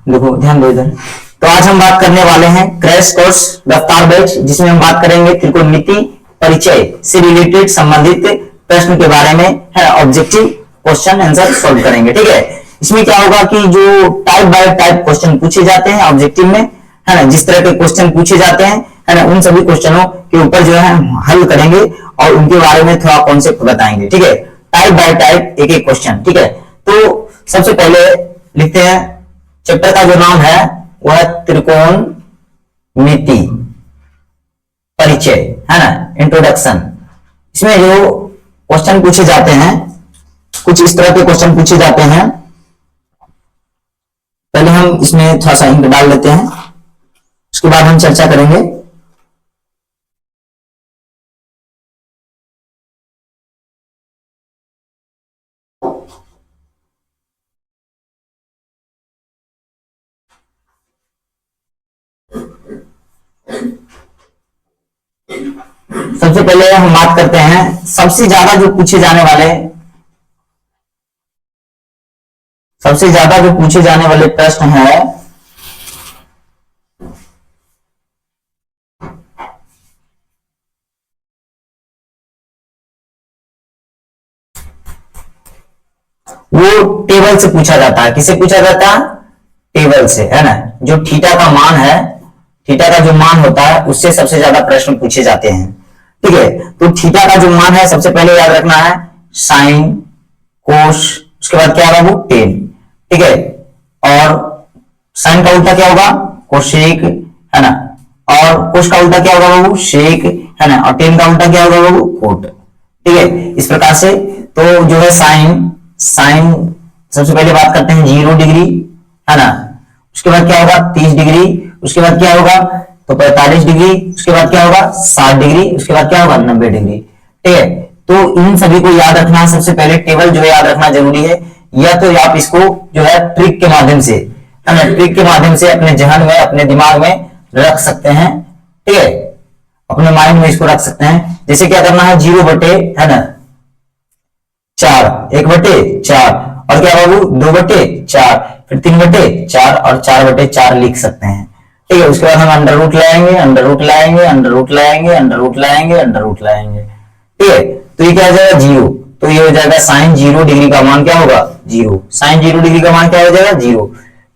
देखो ध्यान दो इधर। तो आज हम बात करने वाले हैं क्रैश कोर्स रफ्तार बैच, जिसमें हम बात करेंगे त्रिकोणमिति परिचय से रिलेटेड संबंधित प्रश्न के बारे में है, ऑब्जेक्टिव क्वेश्चन आंसर सॉल्व करेंगे। ठीक है, इसमें क्या होगा कि जो टाइप बाय टाइप क्वेश्चन पूछे जाते हैं ऑब्जेक्टिव में, है ना, जिस तरह के क्वेश्चन पूछे जाते हैं, है ना, उन सभी क्वेश्चनों के ऊपर जो है हम हल करेंगे और उनके बारे में थोड़ा कॉन्सेप्ट बताएंगे। ठीक है, टाइप बाय टाइप एक एक क्वेश्चन। ठीक है, तो सबसे पहले लिखते हैं, चैप्टर का जो नाम है वह त्रिकोणमिति परिचय, है ना, इंट्रोडक्शन। इसमें जो क्वेश्चन पूछे जाते हैं, कुछ इस तरह के क्वेश्चन पूछे जाते हैं। पहले हम इसमें थोड़ा सा हिंट डाल लेते हैं, उसके बाद हम चर्चा करेंगे। सबसे पहले हम बात करते हैं सबसे ज्यादा जो पूछे जाने वाले प्रश्न है वो टेबल से पूछा जाता है। किससे पूछा जाता है? टेबल से, है ना। जो थीटा का मान है, थीटा का जो मान होता है उससे सबसे ज्यादा प्रश्न पूछे जाते हैं। ठीक है, तो थीटा का जो मान है सबसे पहले याद रखना है साइन, कोस, उसके बाद क्या होगा वो टेन। ठीक है, और साइन का उल्टा क्या होगा? कोसेक, है ना, और कोस का उल्टा क्या होगा वो सेक, है ना, और टेन का उल्टा क्या होगा वो कोट। ठीक है, इस प्रकार से तो जो है साइन सबसे पहले बात करते हैं 0 डिग्री, है ना, उसके बाद क्या होगा 30 डिग्री, उसके बाद क्या होगा तो 45 डिग्री, उसके बाद क्या होगा 60 डिग्री, उसके बाद क्या होगा 90 डिग्री। ठीक है, तो इन सभी को याद रखना, सबसे पहले टेबल जो है याद रखना जरूरी है। या तो आप इसको जो है ट्रिक के माध्यम से, है ना, ट्रिक के माध्यम से अपने जहन में, अपने दिमाग में रख सकते हैं। ठीक है, अपने माइंड में इसको रख सकते हैं। जैसे क्या करना है 0 बटे, है ना, 4, 1 बटे 4, और क्या बाबू 2 बटे 4, फिर 3 बटे 4 और 4 बटे 4 लिख सकते हैं। ठीक है, उसके बाद हम अंडर रूट लाएंगे, अंडर रूट लाएंगे, अंडर रूट लाएंगे, अंडर रूट लाएंगे, अंडर रूट लाएंगे। ठीक है, तो ये क्या हो जाएगा 0, तो ये हो जाएगा साइन 0 डिग्री का मान क्या होगा 0, साइन 0 डिग्री का मान क्या हो जाएगा 0।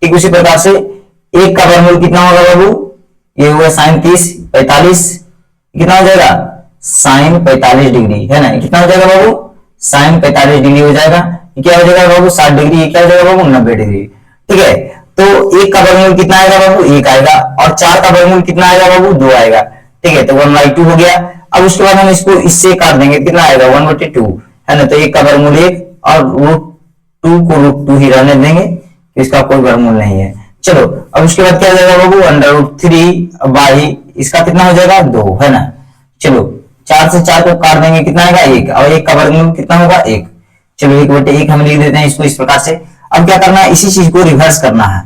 ठीक उसी प्रकार से 1 का वर्गमूल कितना होगा बाबू, ये हुआ साइन 30, 45, कितना हो जाएगा साइन 45 डिग्री, है ना, कितना हो जाएगा बाबू साइन 45 डिग्री हो जाएगा। ये क्या हो जाएगा बाबू 60 डिग्री, ये क्या हो जाएगा बाबू 90 डिग्री। ठीक है, तो 1 का वर्गमूल कितना आएगा बाबू 1 आएगा, और 4 का वर्गमूल कितना आएगा बाबू 2 आएगा। ठीक है, तो 1/2 हो गया। अब उसके बाद हम इसको इससे काट देंगे, कितना आएगा 1/2, है ना, तो 1 का वर्गमूल 1 और √2 को √2 ही रहने देंगे, इसका कोई वर्गमूल नहीं है। चलो, अब उसके बाद क्या हो जाएगा बाबू √3 बाई इसका कितना हो जाएगा 2, है ना। चलो 4 से 4 को काट देंगे, कितना आएगा 1, और 1 का वर्गमूल कितना होगा 1। चलो 1/1 हम लिख देते हैं इसको इस प्रकार से। अब क्या करना है, इसी चीज को रिवर्स करना है,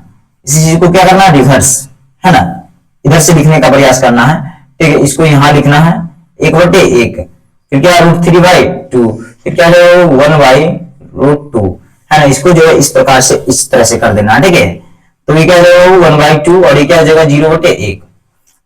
इसी चीज को क्या करना है रिवर्स, है ना, इधर से लिखने का प्रयास करना है। ठीक है, इसको यहां लिखना है 1/1, फिर क्या √3/2, फिर क्या है 1/√2, है ना, इसको जो है इस प्रकार से इस तरह से कर देना। ठीक है, तो ये क्या हो जाएगा 1/2 और ये क्या हो जाएगा 0/1।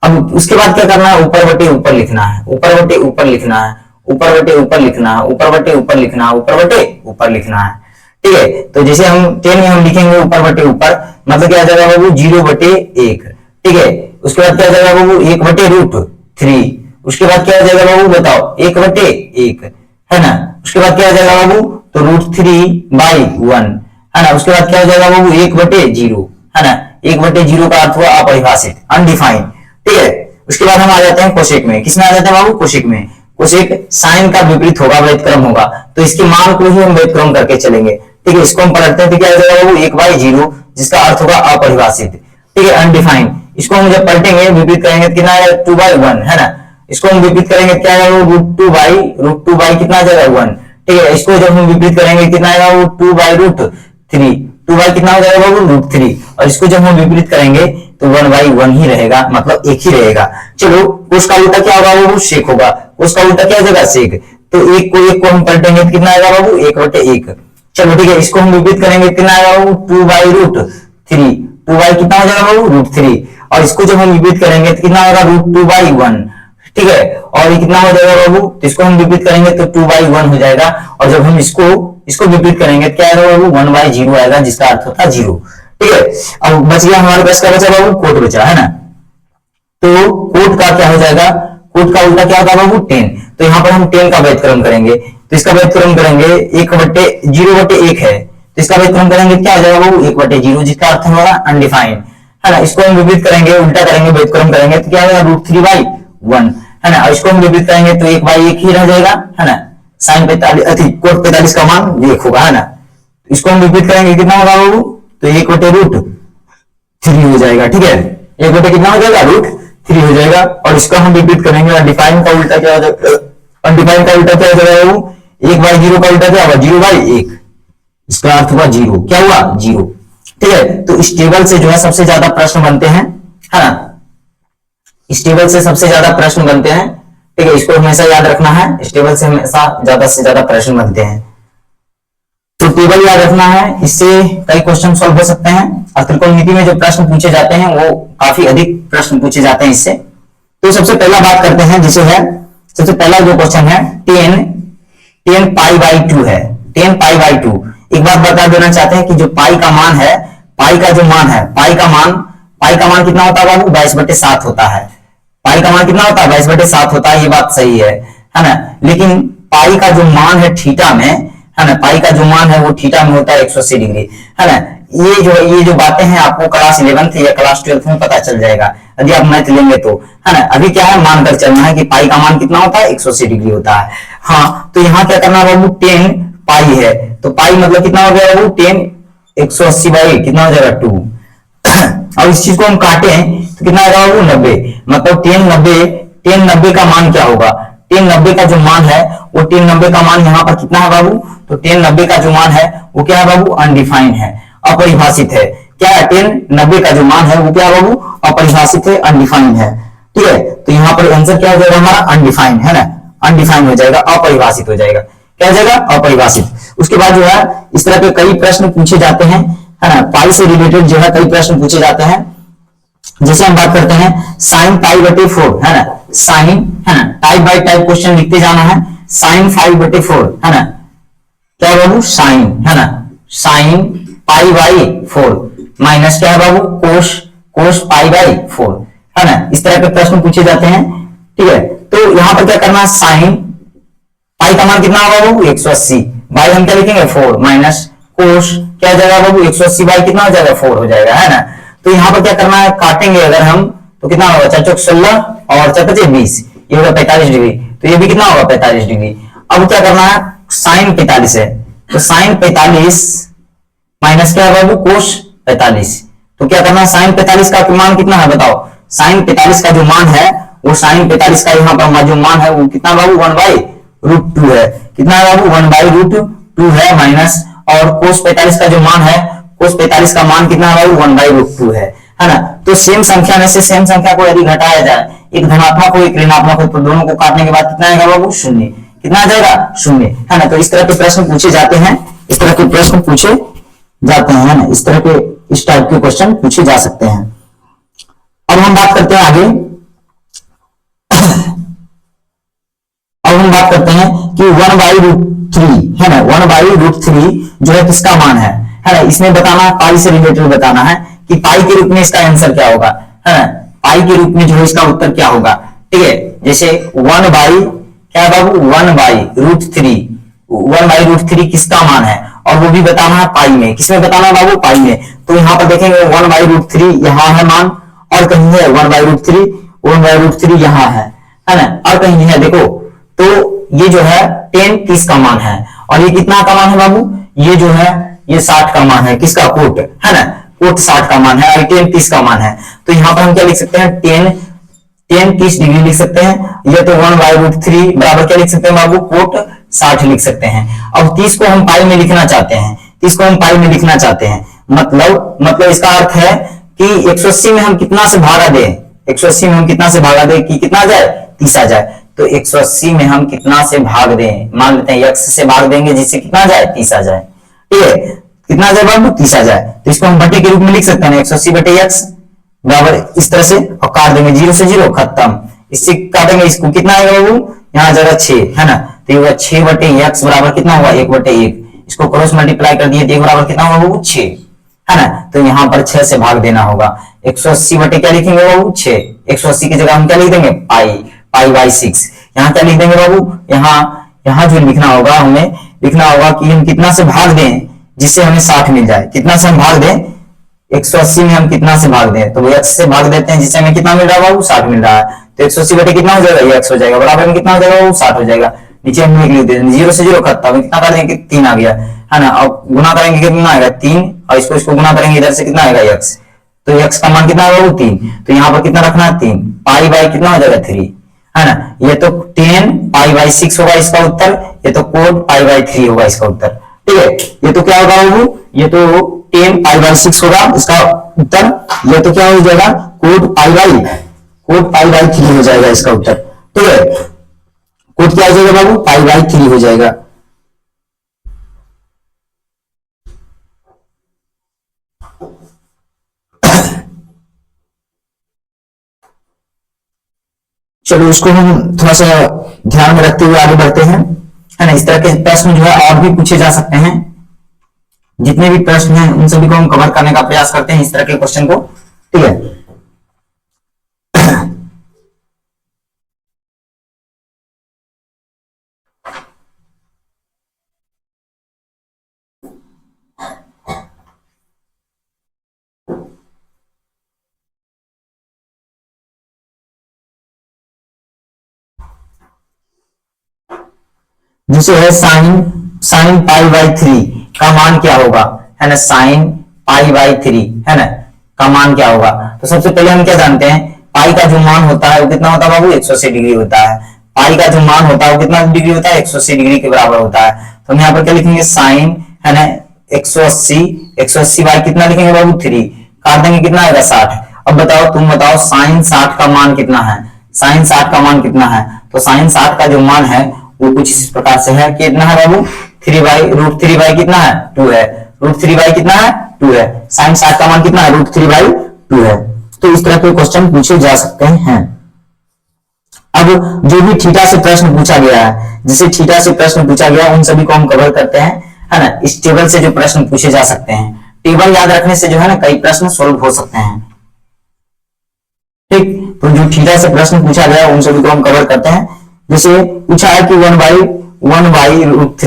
अब उसके बाद क्या करना है, ऊपर बटे ऊपर लिखना है, ऊपर बटे ऊपर लिखना है, ऊपर बटे ऊपर लिखना है, ऊपर बटे ऊपर लिखना है, ऊपर बटे ऊपर लिखना है। ठीक है, तो जैसे हम 10 में हम लिखेंगे ऊपर बटे ऊपर, मतलब क्या आ जाएगा बाबू 0/1। ठीक है, उसके बाद क्या आ जाएगा बाबू 1/√3, उसके बाद क्या आ जाएगा बाबू बताओ 1/1, है ना, उसके बाद क्या आ जाएगा बाबू तो √3/1, है ना, उसके बाद क्या हो जाएगा बाबू 1/0, है ना, 1/0 का अर्थ हुआ अपरिभाषित, अनडिफाइंड। ठीक है, उसके बाद हम आ जाते हैं कोसेक में। किसमें आ जाते हैं बाबू कोसेक में। कोसेक साइन का विपरीत होगा, व्यतिक्रम होगा, तो इसके मान को ही हम व्यतिक्रम करके चलेंगे। ठीक है, इसको हम पलटते हैं तो क्या हो जाएगा बाबू 1/0, जिसका अर्थ होगा अपरिभाषित। ठीक है, अनडिफाइंड। इसको हम जब पलटेंगे विपरीत करेंगे तो कितना आएगा 2/1, है ना, इसको हम विपरीत करेंगे क्या आएगा √2 कितना आ जाएगा 1। ठीक है, इसको जब हम विपरीत करेंगे कितना आएगा वो 2/√3, 2 कितना हो जाएगा बाबू √3, और इसको जब हम विपरीत करेंगे तो 1/1 ही रहेगा, मतलब एक ही रहेगा। चलो उसका उल्टा क्या होगा वो सेक होगा, उसका उल्टा क्या हो जाएगा सेक, तो एक को हम पलटेंगे तो कितना आएगा बाबू 1/1। चलो ठीक है, इसको हम विपरीत करेंगे कितना आएगा वो 2/√3, 2y कितना हो जाएगा बाबू √3, और इसको जब हम विपरीत करेंगे तो कितना होगा √2/1, ठीक है। और ये कितना हो जाएगा बाबू, तो इसको हम विपरीत करेंगे तो 2/1 हो जाएगा, और जब हम इसको विपरीत करेंगे तो क्या आएगा बाबू 1/0 आएगा, जिसका अर्थ होता है 0, ठीक है। अब बच गया हमारे पास, क्या बचा बाबू, कोट बचा, है ना। तो कोट का क्या हो जाएगा, कोट का उल्टा क्या होगा बाबू 10, तो यहाँ पर हम 10 का व्युत्क्रम करेंगे, तो इसका व्युत्क्रम करेंगे 1/0/1 है, तो इसका व्युत्क्रम करेंगे क्या हो जाएगा बाबू 1/0, जिसका अर्थ होगा अनडिफाइंड, है ना। इसको हम विपरीत करेंगे, उल्टा करेंगे, व्युत्क्रम करेंगे तो क्या होगा √3/1, है ना। और इसको हम विपरीत करेंगे तो 1/1 ही रह जाएगा, है ना। साइन 45 कोट 45 का मान 1 होगा, है ना। इसको हम विपरीत करेंगे कितना होगा बाबू, तो 1/√3 हो जाएगा, ठीक है। 1 कितना हो जाएगा √3 हो जाएगा, और इसको हम विपरीत करेंगे, अनडिफाइंड का उल्टा क्या हो जाएगा, अनडिफाइंड का उल्टा क्या हो जाएगा बाबू, 1/0 का उल्टा क्या होगा 0/1, इसका अर्थ हुआ 0, क्या हुआ 0, ठीक है। तो इस टेबल से जो है सबसे ज्यादा प्रश्न बनते हैं, है ना। इस टेबल से सबसे ज्यादा प्रश्न बनते हैं, ठीक है। इसको हमेशा याद रखना है, इस टेबल से हमेशा ज्यादा से ज्यादा प्रश्न बनते हैं, तो टेबल याद रखना है, इससे कई क्वेश्चन सॉल्व हो सकते हैं। और त्रिकोणमिति में जो प्रश्न पूछे जाते हैं वो काफी अधिक प्रश्न पूछे जाते हैं इससे। तो सबसे पहला बात करते हैं, जिसे है सबसे पहला जो क्वेश्चन है 10 π/2 है, 10 π/2। एक बात बता देना चाहते हैं कि जो पाई का मान है, पाई का जो मान है, पाई का मान कितना होता है बाबू 22/7 होता है। पाई का मान कितना होता है 22/7 होता है, ये बात सही है ना। लेकिन पाई का जो मान है थीटा में, है ना, पाई का जो मान है वो थीटा में होता है 180 डिग्री, है ना। ये जो बातें हैं आपको क्लास 11th या क्लास 12th में पता चल जाएगा यदि आप मैथ लेंगे तो, है ना। अभी क्या है, मानकर चलना है कि पाई का मान कितना होता है 180 डिग्री होता है। हाँ, तो यहाँ क्या करना है बाबू 10 पाई है, तो पाई मतलब कितना हो गया बाबू 10 180 बाई कितना हो जाएगा 2। और इस चीज को हम काटे तो कितना आएगा बाबू 90, मतलब 10 90 का मान क्या होगा, 10 90 का जो मान है वो 10 90 का मान यहाँ पर कितना है बाबू, तो 10 90 का जो मान है वो क्या है बाबू अनडिफाइंड है, अपरिभाषित है। क्या है 10 90 का जो मान है वो क्या है बाबू अपरिभाषित है, अनडिफाइंड है, ठीक है। तो यहाँ पर आंसर क्या हो जाएगा हमारा अनडिफाइंड, है ना, अनडिफाइंड हो जाएगा, अपरिभाषित हो जाएगा, क्या हो जाएगा अपरिभाषित। उसके बाद जो है इस तरह के कई प्रश्न पूछे जाते हैं, है ना, पाई से रिलेटेड जो है कई प्रश्न पूछे जाते हैं। जैसे हम बात करते हैं sin π/4, है ना, साइन, है ना, टाइप बाय टाइप क्वेश्चन लिखते जाना है, sin 5/4, है ना, क्या बाबू साइन, है ना, sin π/4 माइनस क्या है बाबू कोस π/4, है ना। इस तरह के प्रश्न पूछे जाते हैं, ठीक है। तो यहां पर क्या करना है, साइन पाई का मान कितना होगा बाबू 180, बाई हम क्या लिखेंगे 4 माइनस कोस क्या हो जाएगा बाबू 180 बाई कितना हो जाएगा 4 हो जाएगा, है ना। तो यहाँ पर क्या करना है, काटेंगे अगर हम तो कितना होगा 4 चौक 16 और 4 पचे 20, ये होगा 45 डिग्री, तो ये भी कितना होगा 45 डिग्री। अब क्या करना है, साइन 45 है, तो साइन 45 माइनस क्या है बाबू कोस 45, तो क्या करना है, साइन 45 का मान कितना है बताओ, साइन 45 का जो मान है वो साइन 45 का यहाँ पर जो मान है वो कितना बाबू 1/√2 है, कितना है बाबू 1/√2 है, माइनस और कोस 45 का जो मान है, कोस 45 का मान कितना है बाबू 1/√2 है ना। तो सेम संख्या में से सेम संख्या को यदि घटाया जाए, एक धनात्मक हो एक ऋणात्मक हो, तो दोनों को काटने के बाद कितना आएगा बाबू 0, कितना आ जाएगा 0, है ना। तो इस तरह के प्रश्न पूछे जाते हैं, इस तरह के प्रश्न पूछे जाते हैं, है ना, इस तरह के इस टाइप के क्वेश्चन पूछे जा सकते हैं। अब हम बात करते हैं आगे, अब हम बात करते हैं कि 1/√3, है ना, 1/√3 जो है किसका मान है ना। इसमें बताना पाई से रिलेटेड बताना है कि पाई के रूप में इसका आंसर क्या होगा, है ना, पाई के रूप में जो है इसका उत्तर क्या होगा, ठीक है। जैसे 1/√3 किसका मान है, और वो भी बताना है पाई में, किसमें बताना है बाबू पाई में। तो यहाँ पर देखेंगे 1/√3 यहाँ है मान, और कहीं है 1/√3 यहाँ है ना, और कहीं है देखो। तो ये जो है 10 30 का मान है, और ये कितना का मान है बाबू, ये जो है ये 60 का मान है, किसका कोट, है ना, कोट 60 का मान है, और 10 30 का मान है। तो यहाँ पर हम क्या लिख सकते हैं 10 30 डिग्री लिख सकते हैं, ये तो 1/√3 बराबर क्या लिख सकते हैं बाबू कोट 60 लिख सकते हैं। अब 30 को हम पाई में लिखना चाहते हैं, 30 को हम पाई में लिखना चाहते हैं, मतलब इसका अर्थ है कि 180 में हम कितना से भागा दें, 180 में हम कितना से भागा दें कि कितना आ जाए 30 आ जाए। तो 180 में हम कितना से भाग दें, मान लेते हैं x से भाग देंगे जिससे कितना आ जाए 30 आ जाए, ठीक है। कितना आ जाए बाबू 30 आ जाए, तो इसको हम बटे के रूप में लिख सकते हैं 180 बटे x बराबर इस तरह से, और काट देंगे 0 से 0 खत्म, इससे काटेंगे इसको कितना आएगा बाबू, यहाँ आ जाएगा 6 है ना, तो ये होगा 6 बटे x बराबर कितना होगा 1 बटे 1, इसको क्रॉस मल्टीप्लाई कर दिए तो बराबर कितना होगा बाबू 6 है ना, तो यहाँ पर 6 से भाग देना होगा, 180 बटे क्या लिखेंगे बाबू 6, 180 की जगह हम क्या लिख देंगे पाई बाई 6, यहाँ क्या लिख देंगे बाबू, यहाँ जो लिखना होगा हमें लिखना होगा कि हम कितना से भाग दें जिससे हमें 60 मिल जाए, कितना से हम भाग दें 180 में हम कितना से भाग दें, तो वो x से भाग देते हैं जिससे हमें कितना मिल रहा है बाबू 60 मिल रहा है, तो 180 बटे कितना हो जाएगा ये x हो जाएगा, बराबर में कितना हो जाएगा वो 60 हो जाएगा, नीचे हम लिख देते हैं 0 से 0 खत्म, कितना कर देंगे 3 आ गया है ना, और गुना करेंगे कितना आएगा 3, और इसको गुना करेंगे इधर से कितना आएगा x, तो x का मान कितना होगा 3, तो यहाँ पर कितना रखना है 3, पाई बाई कितना हो जाएगा 3 है ना, ये तो 10 पाई बाई 6 होगा इसका उत्तर, ये तो कोड पाई बाई 3 होगा इसका उत्तर, ठीक है, ये तो क्या होगा बाबू, ये तो 10 पाई बाई 6 होगा इसका उत्तर, ये तो क्या हो जाएगा कोड पाई बाई 3 हो जाएगा इसका उत्तर, ठीक है, कोड क्या हो जाएगा बाबू पाई बाई 3 हो जाएगा। चलो इसको हम थोड़ा सा ध्यान में रखते हुए आगे बढ़ते हैं, है ना, इस तरह के प्रश्न जो है और भी पूछे जा सकते हैं, जितने भी प्रश्न हैं उन सभी को हम कवर करने का प्रयास करते हैं इस तरह के क्वेश्चन को, ठीक है। दूसरे है साइन पाई बाई 3 का मान क्या होगा, है ना, साइन पाई बाई 3 है ना का मान क्या होगा, तो सबसे पहले हम क्या जानते हैं, पाई का जो मान होता है वो कितना होता है बाबू 180 डिग्री होता है, पाई का जो मान होता है वो कितना डिग्री होता है 180 डिग्री के बराबर होता है, तो हम यहाँ पर क्या लिखेंगे साइन है ना 180 बाई कितना लिखेंगे बाबू 3, काट देंगे कितना आएगा 60, अब बताओ तुम बताओ साइन 60 का मान कितना है, साइन 60 का मान कितना है, तो साइन 60 का जो मान है वो कुछ इस प्रकार से है, कितना है बाबू 3 बाई रूट 3 बाई कितना है 2 है, रूट 3 बाई कितना है 2 है, साइन 60 का मान कितना है रूट 3 बाई 2 है, तो इस तरह के क्वेश्चन पूछे जा सकते हैं। अब जो भी थीटा से प्रश्न पूछा गया है, जिसे थीटा से प्रश्न पूछा गया उन सभी को हम कवर करते हैं, है ना, इस टेबल से जो प्रश्न पूछे जा सकते हैं, टेबल याद रखने से जो है ना कई प्रश्न सोल्व हो सकते हैं, ठीक, तो जो थीटा से प्रश्न पूछा गया उन सभी को हम कवर करते हैं, जैसे पूछा है कि 1 बाई रूट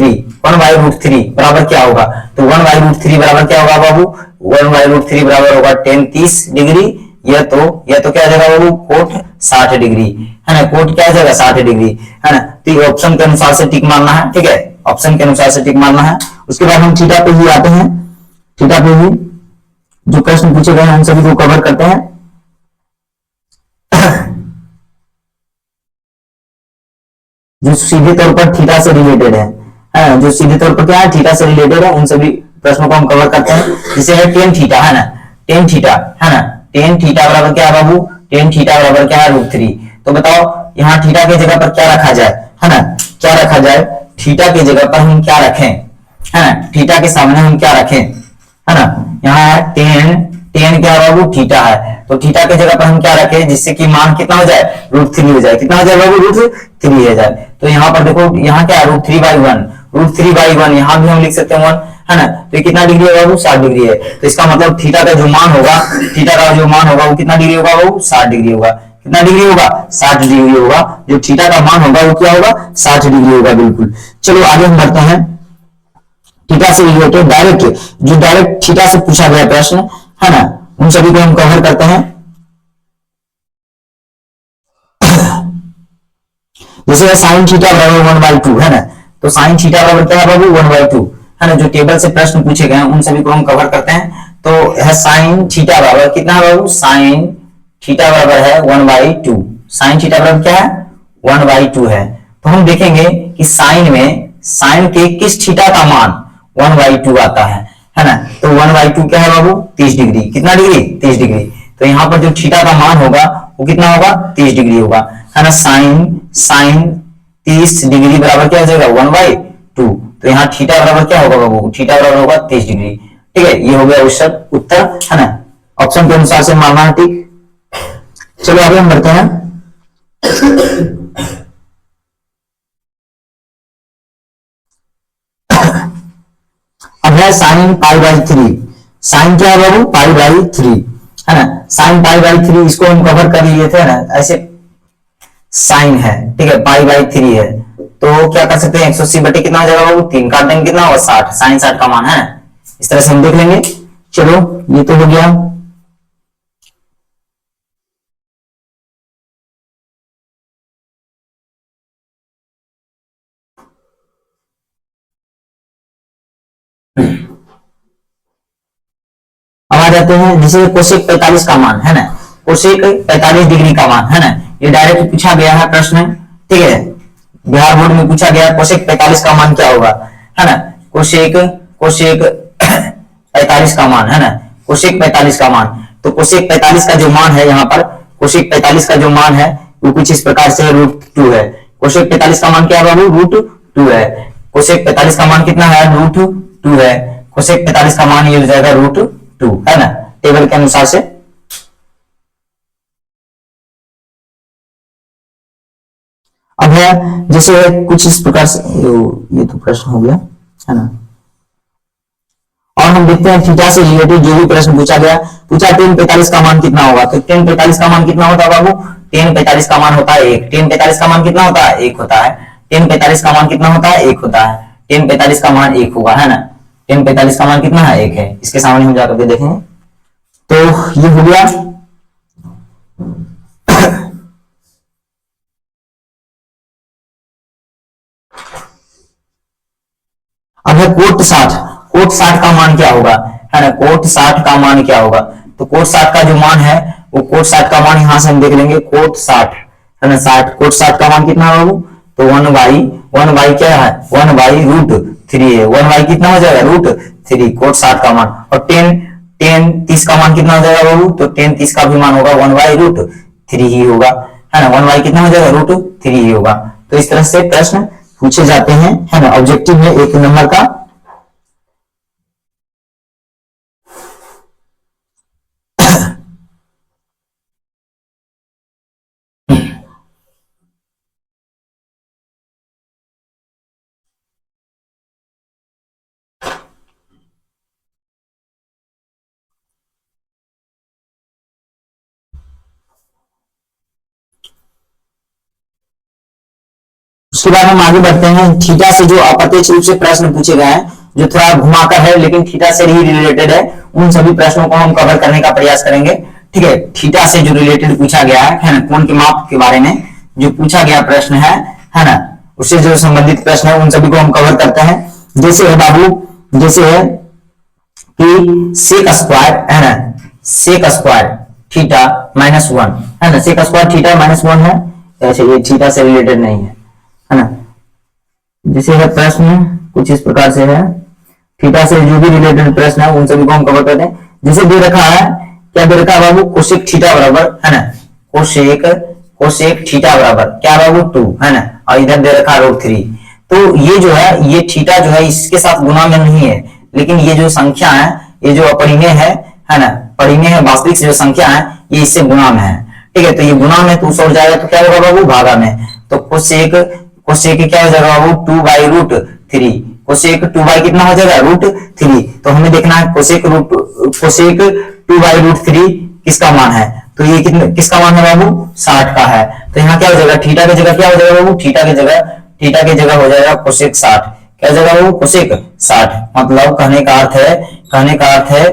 थ्री बराबर क्या होगा, तो 1 बाई रूट 3 बराबर क्या होगा बाबू, 1 बाई रूट 3 बराबर होगा 10 30 डिग्री, यह तो क्या आ जाएगा बाबू कोट 60 डिग्री, है ना, कोट क्या आ जाएगा 60 डिग्री, है ना, तो ये ऑप्शन के अनुसार से टिक मारना है, ठीक है, ऑप्शन के अनुसार से टिक मारना है। उसके बाद हम थीटा पे ही आते हैं, थीटा पे ही जो प्रश्न पूछे गए हैं उन सभी को कवर करते हैं। जो सीधे तौर पर थीटा से रिलेटेड है, जो सीधे तौर पर क्या है थीटा से रिलेटेड है, उन सभी प्रश्नों को हम कवर करते हैं, जिसे है टेन थीटा, है ना, टेन थीटा, है ना, टेन थीटा बराबर क्या है बाबू, टेन थीटा बराबर क्या है रूट 3, तो बताओ यहाँ थीटा की जगह पर क्या रखा जाए, है ना, क्या रखा जाए, थीटा की जगह पर हम क्या रखें, है ना, थीटा के सामने हम क्या रखें, है ना, यहाँ टेन क्या है बाबू थीटा है, तो थीटा की जगह पर हम क्या रखें जिससे कि मान कितना हो जाए रूट 3 हो जाए, कितना हो जाए बाबू रूट 3 हो जाए, तो यहाँ पर देखो यहाँ क्या है रूट 3 बाई 1, यहाँ भी हम लिख सकते हैं 1, है ना, तो ये कितना डिग्री है बाबू 60 डिग्री है, तो इसका मतलब थीटा का जो मान होगा, थीटा का जो मान होगा वो कितना डिग्री होगा बाबू 60 डिग्री होगा, कितना डिग्री होगा 60 डिग्री होगा, जो थीटा का मान होगा वो क्या होगा 60 डिग्री होगा, बिल्कुल। चलो आगे हम बढ़ते हैं, थीटा से रिलेटेड डायरेक्ट थीटा से पूछा गया प्रश्न, है ना, उन सभी को हम कवर करते हैं। जैसे साइन थीटा बराबर 1/2, है ना, तो साइन थीटा बराबर क्या है बाबू 1/2, है ना, जो टेबल से प्रश्न पूछे गए हैं उन सभी को हम कवर करते हैं, तो है साइन थीटा बराबर कितना है बाबू, साइन थीटा बराबर है 1/2, साइन थीटा बराबर क्या है 1/2 है, तो हम देखेंगे कि साइन के किस थीटा का मान 1/2 आता है ना, तो 1/2 क्या है बाबू 30 डिग्री, कितना डिग्री 30 डिग्री, तो यहाँ पर जो थीटा का मान होगा वो कितना होगा 30 डिग्री होगा, है ना, साइन 30 डिग्री बराबर क्या हो जाएगा 1/2, तो यहाँ थीटा बराबर क्या होगा बाबू, थीटा बराबर होगा 30 डिग्री, ठीक है, ये हो गया उत्तर, है ना, ऑप्शन के अनुसार से मानना है। ठीक, चलो आगे हम बढ़ते हैं। अब है sine pi by three. Sine क्या है बाबू? पाई बाई थ्री, है ना, साइन पाई बाई थ्री, इसको हम कवर कर लिए थे ना, ऐसे साइन है, ठीक है, पाई बाई थ्री है, तो क्या कर सकते हैं, 180 बटे कितना हो जाएगा बाबू, 3 काट देंगे, कितना होगा 60, साइन 60 का मान है, इस तरह से हम देख लेंगे। चलो ये तो हो गया। अब आ जाते हैं जैसे कोसेक 45 का मान, है ना, कोसेक 45 डिग्री का मान, है ना, ये डायरेक्ट पूछा गया है प्रश्न, ठीक है, बिहार बोर्ड में पूछा गया कोसेक 45 का मान क्या होगा, है ना, कोसेक कोसेक 45 का मान, है ना, कोसेक 45 का मान, तो कोसेक 45 का जो मान है यहाँ पर, कोसेक 45 का जो मान है वो कुछ इस प्रकार से √2 है। कोसेक 45 का मान क्या है बाबू? √2 है। कोसेक 45 का मान कितना है? √2 है। कोसेक 45 का मान ये हो जाएगा √2, है ना, टेबल के अनुसार से। अब है जैसे कुछ इस प्रकार से, ये तो प्रश्न हो गया, है ना, और हम देखते हैं थीटा से रिलेटेड जो भी प्रश्न पूछा गया, पूछा tan 45 का मान कितना होगा, तो tan 45 का मान कितना होता है बाबू? tan 45 का मान होता है 1। tan 45 का मान कितना होता है? 1 होता है। tan 45 का मान कितना होता है? 1 होता है। tan 45 का मान 1 होगा, है ना, tan 45 का मान कितना है? 1 है। इसके सामने हम जाकर के देखेंगे, तो ये हो गया। अब है कोट 60। कोट 60 का मान क्या होगा, है ना, कोट 60 का मान क्या होगा, तो कोट 60 का जो मान है वो कोट 60 का मान यहां से हम देख लेंगे, कोट 60, है ना, 60, कोट 60 का मान कितना है बाबू? तो 1/1 क्या है? 1/√3 है। 1 कितना हो जाएगा? √3, कोट 60 का मान। और tan 30 का मान कितना हो जाएगा बाबू? तो tan 30 का भी मान होगा 1/√3 ही होगा, है ना, 1 कितना हो जाएगा? √3 ही होगा। तो इस तरह से प्रश्न पूछे जाते हैं, है ना, ऑब्जेक्टिव में 1 नंबर का। उसके बाद हम आगे बढ़ते हैं, थीटा से जो अप्रत्यक्ष रूप से प्रश्न पूछे गए हैं, जो थोड़ा घुमाकर है लेकिन थीटा से ही रिलेटेड है, उन सभी प्रश्नों को हम कवर करने का प्रयास करेंगे। ठीक है, थीटा से जो रिलेटेड पूछा गया है ना, कोण के माप के बारे में जो पूछा गया प्रश्न है ना, उससे जो संबंधित प्रश्न है उन सभी को हम कवर करते हैं। जैसे है बाबू, जैसे है कि सेक स्क्वायर, है ना, सेक स्क्वायर थीटा -1, है ना, सेक स्क्वायर थीटा -1 है, ऐसे ये थीटा से रिलेटेड नहीं है ना। जैसे है प्रश्न कुछ इस प्रकार से है, थीटा से जो भी रिलेटेड प्रश्न है उन सभी को हम कवर करते हैं। जैसे दे रखा है, क्या दे रखा है बाबू? कोसेक थीटा बराबर, है ना, कोसेक थीटा बराबर क्या बाबू? 2, है ना, और इधर दे रखा है √3। तो ये जो है, ये थीटा जो है इसके साथ गुना में नहीं है, लेकिन ये जो संख्या है, ये जो अपरिमेय है ना, परिमेय है, वास्तविक जो संख्या है ये इससे गुना में है। ठीक है, तो ये गुना में तो सो जाएगा, तो क्या होगा बाबू? भागा में। तो कोसेक क्या हो जाएगा बाबू? 2/√3। कोसेक 2 कितना हो जाएगा? √3। तो हमें देखना है कोसेक 2/√3 किसका मान है, तो ये किसका मान है बाबू? 60 का है। तो यहाँ क्या हो जाएगा? थीटा की जगह क्या हो जाएगा बाबू? थीटा की जगह हो जाएगा कोसेक 60। क्या जगह बाबू? कोसेक 60। मतलब कहने का अर्थ है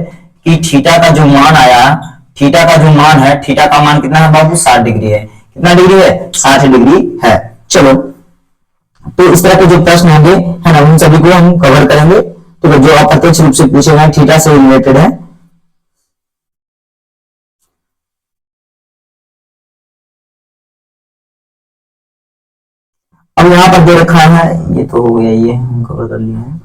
कि थीटा का जो मान आया, थीटा का जो मान है, थीटा का मान कितना है बाबू? 60 डिग्री है। कितना डिग्री है? 60 डिग्री है। चलो, तो इस तरह के जो प्रश्न होंगे, है ना, उन सभी को हम कवर करेंगे। तो जो अप्रत्यक्ष रूप से पूछे गए थीटा से रिलेटेड है। अब यहां पर दे रखा है, ये तो हो गया, ये हम कवर कर लिए हैं।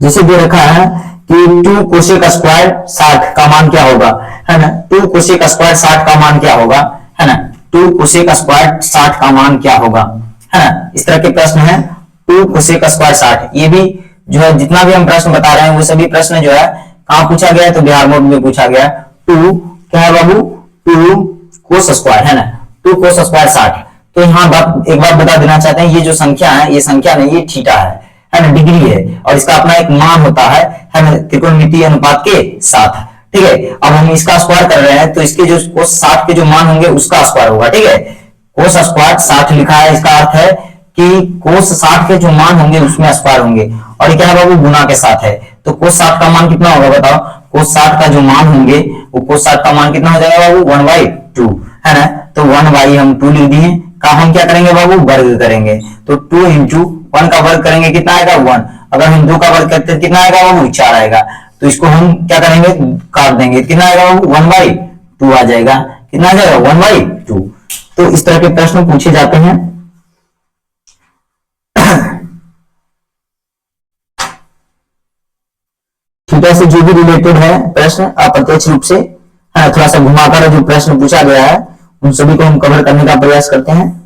जैसे दे रखा है कि 2 कोसेक स्क्वायर 60 का मान क्या होगा, है ना, 2 कोसेक स्क्वायर 60 का मान क्या होगा, है ना, टू कोसेक स्क्वायर 60 का मान क्या होगा, है ना। इस तरह के प्रश्न है, टू कोसेक स्क्वायर 60। ये भी जो है जितना भी हम प्रश्न बता रहे हैं वो सभी प्रश्न जो है कहाँ पूछा गया है, तो बिहार बोर्ड में पूछा गया। टू क्या है बाबू, टू कोस स्क्वायर, है ना, टू कोस स्क्वायर 60। तो यहाँ एक बात बता देना चाहते हैं, ये जो संख्या है ये संख्या नहीं, ये थीटा है ना, डिग्री है, और इसका अपना एक मान होता है ना, त्रिकोणमितीय अनुपात के साथ। ठीक है, अब हम इसका स्क्वायर कर रहे हैं तो इसके जो कोस 60 के जो मान होंगे उसका स्क्वायर होगा। ठीक है, कोस स्क्वायर 60 लिखा है, इसका अर्थ है कि कोस 60 के जो मान होंगे उसमें स्क्वायर होंगे, और क्या है बाबू, गुना के साथ है। तो कोस 60 का मान कितना होगा बताओ, कोस 60 का जो मान होंगे वो कोस 60 का मान कितना हो जाएगा बाबू, 1/2, है ना। तो 1 हम 2 लिख दिए, का हम क्या करेंगे बाबू, वर्ग करेंगे। तो 2 इंटू 1 का वर्ग करेंगे कितना आएगा 1, अगर हम 2 का वर्ग करते हैं कितना आएगा बाबू, 4 आएगा। तो इसको हम क्या करेंगे, काट देंगे, कितना आएगा बाबू, 1/2 आ जाएगा, कितना आ जाएगा 1/2। तो इस तरह के प्रश्न पूछे जाते हैं। थीटा से जो भी रिलेटेड है प्रश्न अप्रत्यक्ष रूप से, थोड़ा सा घुमाकर जो प्रश्न पूछा गया है उन सभी को हम कवर करने का प्रयास करते हैं।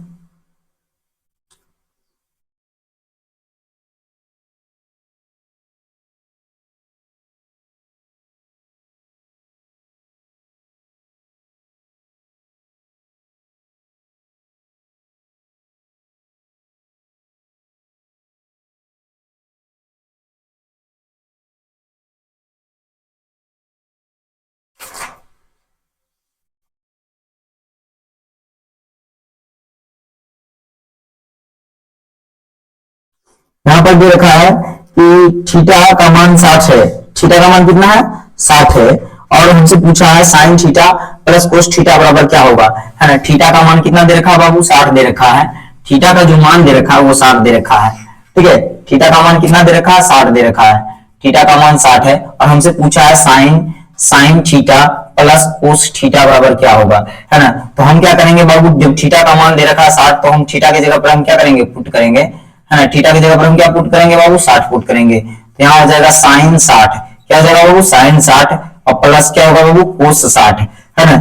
यहां पर दे रखा है कि थीटा का मान 60 है, थीटा का मान कितना है 60 है, और हमसे पूछा है sine theta plus cos theta बराबर क्या होगा, है ना। थीटा का मान कितना दे रखा है बाबू, 60 दे रखा है, थीटा का जो मान दे रखा है वो 60 दे रखा है। ठीक है, थीटा का मान कितना दे रखा है, 60 दे रखा है, थीटा का मान 60 है, और हमसे पूछा है sine theta plus cos theta बराबर क्या होगा, है ना। तो हम क्या करेंगे बाबू, जब थीटा का मान दे रखा है 60 तो हम थीटा की जगह पर हम क्या करेंगे, पुट करेंगे, है ना। थीटा की जगह पर हम क्या पुट करेंगे बाबू, 60 पुट करेंगे। तो यहाँ आ जाएगा साइन 60, क्या हो जाएगा बाबू, साइन 60, और प्लस क्या होगा बाबू, कोस 60, है ना।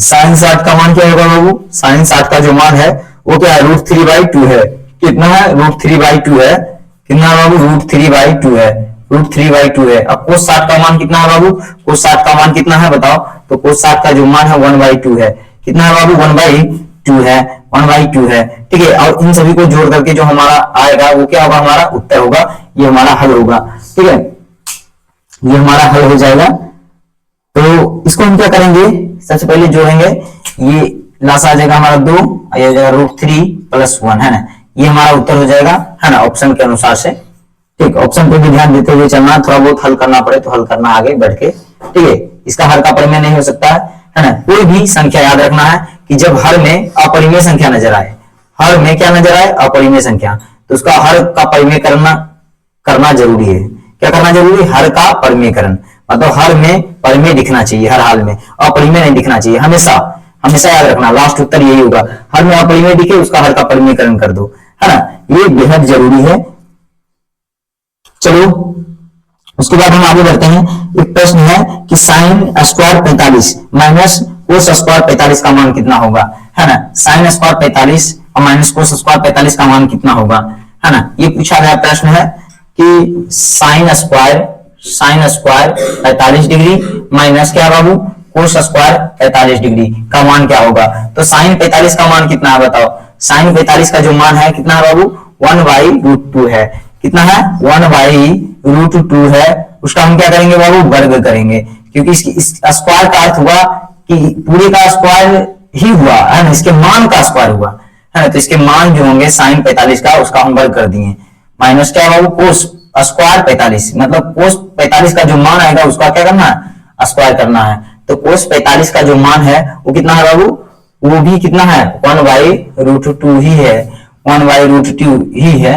साइन 60 का मान क्या होगा बाबू, साइन 60 का जो मान है वो क्या है, √3/2 है, कितना है, √3/2 है, कितना है बाबू, √3/2 है, √3/2 है। अब कोस 60 का मान कितना है बाबू, कोस 60 का मान कितना है बताओ, तो कोस 60 का जो मान है 1/2 है, कितना है बाबू, 1/2 है, 1/2 है। ठीक है, और इन सभी को जोड़ करके जो हमारा आएगा वो क्या होगा, हमारा उत्तर होगा, ये हमारा हल होगा। ठीक है, ये हमारा हल हो जाएगा। तो इसको हम क्या करेंगे, सबसे पहले जोड़ेंगे, ये लास आ जाएगा हमारा 2, ये हो जाएगा √3+1, है ना, ये हमारा उत्तर हो जाएगा, है ना, ऑप्शन के अनुसार से। ठीक, ऑप्शन पे भी ध्यान देते हुए चलना, थोड़ा बहुत हल करना पड़े तो हल करना आगे बढ़ के। ठीक है, इसका हर का परिमेय नहीं हो सकता है ना। कोई भी संख्या याद रखना है कि जब हर में अपरिमेय संख्या नजर आए, हर में क्या नजर आए, अपरिमेय संख्या, तो उसका हर का परिमेय करना जरूरी है। क्या करना जरूरी है, हर का परिमेयकरण, मतलब हर में परिमेय दिखना चाहिए, हर हाल में अपरिमेय नहीं दिखना चाहिए, हमेशा हमेशा याद रखना, लास्ट उत्तर यही होगा, हर में अपरिमेय दिखे उसका हर का परिमेयकरण कर दो, है ना, ये बेहद जरूरी है। चलो उसके बाद हम आगे बढ़ते हैं। एक प्रश्न है कि sine square 45 minus cos square 45 का मान कितना होगा, है ना। साइन स्क्वायर 45 और माइनस कोस स्क्वायर 45 का मान कितना होगा, है ना। ये पूछा गया प्रश्न है कि साइन स्क्वायर 45 डिग्री माइनस क्या बाबू, कोस स्क्वायर 45 डिग्री का मान क्या होगा। तो साइन 45 का मान कितना है बताओ, साइन 45 का जो मान है कितना है बाबू, 1/√2 है, कितना है 1/√2 है। उसका हम क्या करेंगे बाबू, वर्ग करेंगे, क्योंकि इस स्क्वायर का अर्थ हुआ कि पूरे का स्क्वायर ही हुआ, है ना, इसके मान का स्क्वायर हुआ, है ना। तो इसके मान जो होंगे साइन 45 का उसका हम वर्ग कर दिए, माइनस क्या बाबू, कोस स्क्वायर 45, मतलब कोस 45 का जो मान आएगा उसका क्या करना है, स्क्वायर करना है। तो कोस 45 का जो मान है वो कितना है बाबू, वो भी कितना है 1/√2 ही है, 1/√2 ही है,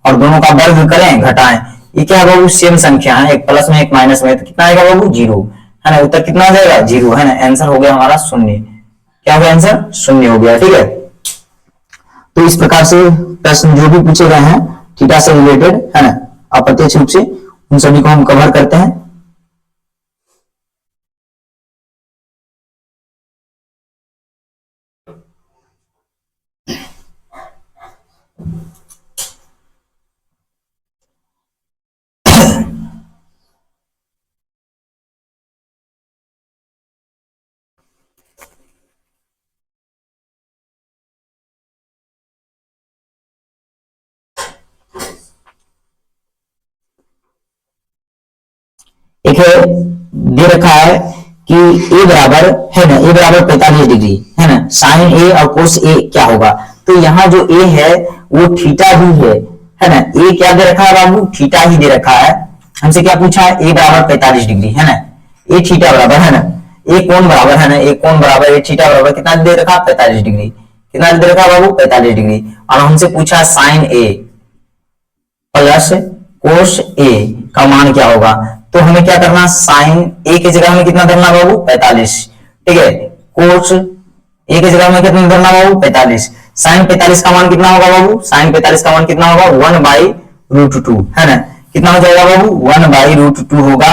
और दोनों का वर्ग करें घटाएं, ये क्या है बाबू, सेम संख्या है, एक प्लस में एक माइनस में, तो कितना आएगा बाबू 0, है ना। उत्तर कितना आ जाएगा 0, है ना। आंसर हो गया हमारा 0, क्या हो गया आंसर 0 हो गया। ठीक है, तो इस प्रकार से प्रश्न जो भी पूछे गए हैं थीटा से रिलेटेड, है ना, अप्रत्यक्ष रूप से उन सभी को हम कवर करते हैं। एक है दे रखा है कि ए बराबर है ना, ए बराबर 45 डिग्री है ना, साइन ए और कोस ए क्या होगा। तो यहाँ जो ए है वो थीटा ही है ना। ए क्या दे रखा है बाबू, थीटा ही दे रखा है। हमसे क्या पूछा है, ए बराबर 45 डिग्री है ना, ए थीटा बराबर है ना, ए कोण बराबर है ना, ए कोण बराबर ए थीटा बराबर कितना दे रखा, 45 डिग्री। कितना दे रखा बाबू, 45 डिग्री। और हमसे पूछा साइन ए प्लस कोस ए का मान क्या होगा। तो हमें क्या करना, साइन ए की जगह में कितना धरना बाबू, 45, ठीक है। कोस ए की जगह में कितना धरना बाबू, 45। साइन 45 का मान कितना होगा बाबू, साइन 45 का मान कितना होगा, 1/√2 है ना। कितना हो जाएगा बाबू, 1/√2 होगा।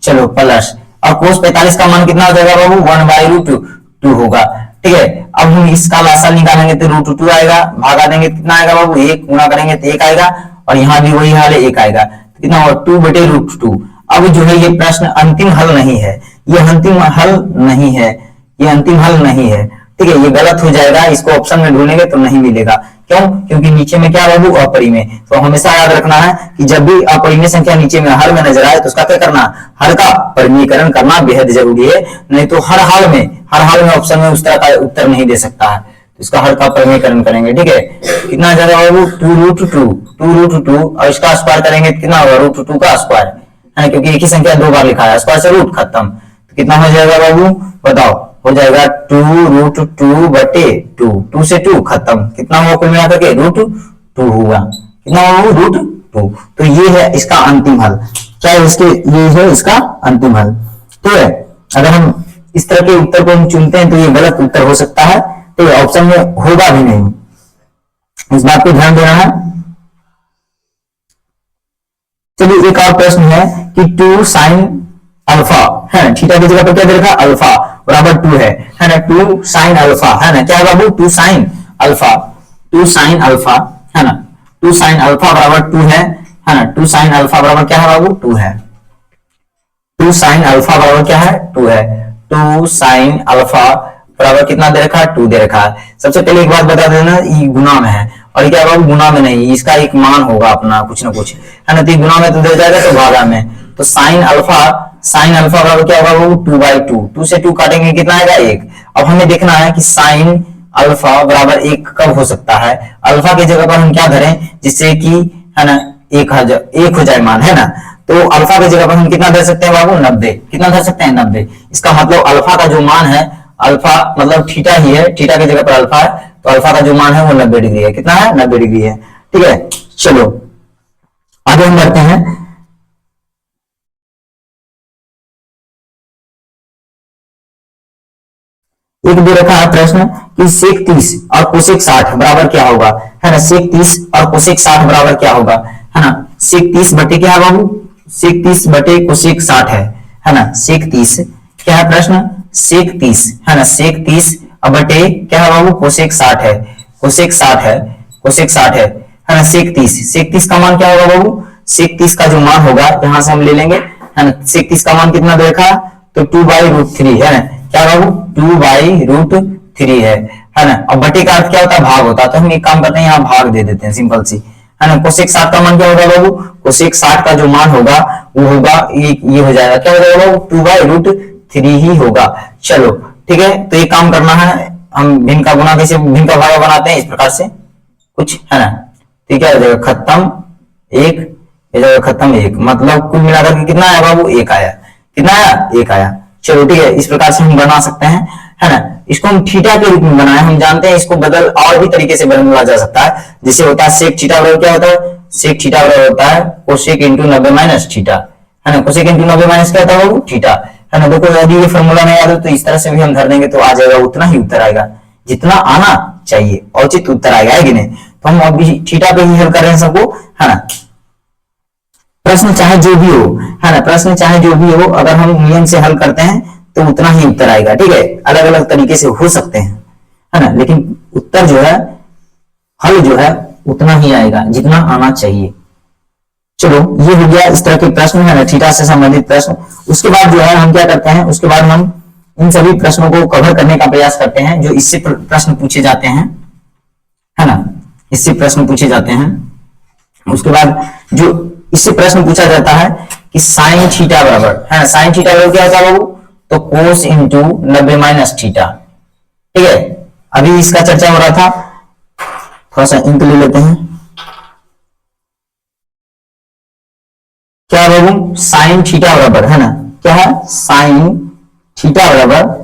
चलो प्लस, और कोस 45 का मान कितना हो जाएगा बाबू, 1/√2 होगा, ठीक है। अब हम इसका लासा निकालेंगे तो √2 आएगा, भागा देंगे कितना आएगा बाबू, 1, गुणा करेंगे तो 1 आएगा, और यहाँ भी वही हाल है, 1 आएगा। तो कितना होगा, 2/√2। अब जो है ये प्रश्न अंतिम हल नहीं है, ये अंतिम हल नहीं है, ये अंतिम हल नहीं है, ठीक है। ये गलत हो जाएगा, इसको ऑप्शन में ढूंढेंगे तो नहीं मिलेगा। क्यों, क्योंकि नीचे में क्या बाबू, अपरिमेय। तो हमेशा याद रखना है कि जब भी अपरिमेय संख्या नीचे में हल में नजर आए तो उसका क्या करना, हल का परिमेयकरण करना बेहद जरूरी है। नहीं तो हर हाल में ऑप्शन में उस तरह का उत्तर नहीं दे सकता है। तो इसका हल का परिमेयकरण करेंगे, ठीक है। कितना जाएगा बाबू, 2√2 और इसका स्क्वायर करेंगे कितना होगा, √2 का स्क्वायर है, क्योंकि एक ही संख्या 2 बार लिखा है, स्क्वायर से रूट खत्म। तो कितना हो जाएगा बाबू, बताओ, हो जाएगा 2√2/2, 2 से 2 खत्म, कितना हुआ कुल मिलाकर के, √2 हुआ। कितना हुआ, √2। तो ये है इसका अंतिम हल, क्या है इसके, ये है इसका अंतिम हल। तो है अगर हम इस तरह के उत्तर को हम चुनते हैं तो ये गलत उत्तर हो सकता है, तो ये ऑप्शन में होगा भी नहीं, इस बात को ध्यान देना है। चलिए एक और प्रश्न है कि 2 साइन अल्फा है ना, थीटा की जगह पर क्या दे रखा, अल्फा बराबर 2 है ना, 2 साइन अल्फा है ना, क्या है बाबू, 2 साइन अल्फा, 2 साइन अल्फा है ना, 2 साइन अल्फा बराबर 2 है ना, 2 साइन अल्फा बराबर क्या है बाबू, 2 है। 2 साइन अल्फा बराबर क्या है, 2 है। 2 साइन अल्फा बराबर कितना दे रखा है, 2 दे रखा है। सबसे पहले एक बात बता देना, ये गुना में है, और क्या बाबू, गुना में नहीं, इसका एक मान होगा अपना कुछ ना कुछ है ना, तो गुना में तो दे जाएगा तो भागा में। तो साइन अल्फा बराबर क्या होगा बाबू, 2/2, 2 से 2 काटेंगे कितना आएगा, 1। अब हमें देखना है कि साइन अल्फा बराबर 1 कब हो सकता है। अल्फा की जगह पर हम क्या धरें जिससे कि है ना 1 हो जाए मान, है ना। तो अल्फा की जगह पर हम कितना धर सकते हैं बाबू, 90। कितना धर सकते हैं, 90। इसका मतलब अल्फा का जो मान है, अल्फा मतलब थीटा ही है, थीटा की जगह पर अल्फा है, तो अल्फा का जो मान है वो 90 डिग्री है। कितना है, 90 डिग्री है, ठीक है। चलो आगे हम बढ़ते हैं। एक दे रखा है प्रश्न कि सेक 30 और कोसेक 60 बराबर क्या होगा, है ना। सेक 30 और कोसेक 60 बराबर क्या होगा, है ना। सेक 30 बटे क्या है बाबू, सेक 30 बटे कोसेक 60 है ना। सेक 30 क्या है प्रश्न, सेक 30 है ना, सेक 30 बटे क्या है बाबू, कोसेक 60 है, कोसेक 60 है, कोसेक 60 है ना। सेक 30 का मान क्या होगा बाबू, सेक 30 का जो मान होगा यहां से हम ले लेंगे, है ना। सेक 30 का मान कितना देखा, तो 2/√3 है ना, क्या बाबू, 2/√3 है ना। और बटे का अर्थ क्या होता है, भाग होता है, तो हम एक काम करते हैं यहाँ भाग दे देते हैं, सिंपल सी, है ना। कोसेक 60 का मान क्या होगा बाबू, कोसेक 60 का जो मान होगा वो होगा ये हो जाएगा, क्या हो जाएगा बाबू, 2/√3 ही होगा। चलो ठीक है, तो एक काम करना है, हम भिन्न का गुना कैसे, भिन्न का भाग बनाते हैं इस प्रकार से कुछ, है ना। ठीक है, हो जाएगा खत्म 1, ये जाएगा खत्म 1, मतलब कुल मिलाकर के कितना आया बाबू, 1 आया। कितना आया, 1 आया। चलो ठीक है, इस प्रकार से हम बना सकते हैं, है ना। इसको हम थीटा के रूप में बनाए, हम जानते हैं इसको बदल और भी तरीके से बदला जा सकता है, जैसे होता है सेक थीटा बराबर क्या होता है, सेक थीटा बराबर होता है कोसेक इंटू 90 माइनस थीटा, है ना। कोसेक इंटू 90 माइनस क्या होता है बाबू, थीटा, है ना। देखो यदि ये फॉर्मूला नहीं याद हो तो इस तरह से भी हम धर देंगे तो आ जाएगा, उतना ही उत्तर आएगा जितना आना चाहिए, औचित उत्तर आएगा, है कि नहीं। तो हम अभी थीटा पे ही हल कर रहे हैं सबको, है ना। प्रश्न चाहे जो भी हो, है ना, प्रश्न चाहे जो भी हो, अगर हम नियम से हल करते हैं तो उतना ही उत्तर आएगा, ठीक है। अलग अलग तरीके से हो सकते हैं, है ना, लेकिन उत्तर जो है, हल जो है उतना ही आएगा जितना आना चाहिए। चलो ये हो गया इस तरह के प्रश्न, है ना, थीटा से संबंधित प्रश्न। उसके बाद जो है हम क्या करते हैं, उसके बाद हम इन सभी प्रश्नों को कवर करने का प्रयास करते हैं जो इससे प्रश्न पूछे जाते हैं, है ना, इससे प्रश्न पूछे जाते हैं। उसके बाद जो इससे प्रश्न पूछा जाता है कि साइन थीटा बराबर है ना, साइन थीटा बराबर क्या होता है बाबू, तो कोस इंटू 90 माइनस थीटा। ठीक है, अभी इसका चर्चा हो रहा था, थोड़ा सा इंक ले लेते हैं। क्या बाबू, साइन थीटा बराबर है ना, क्या है, साइन थीटा बराबर,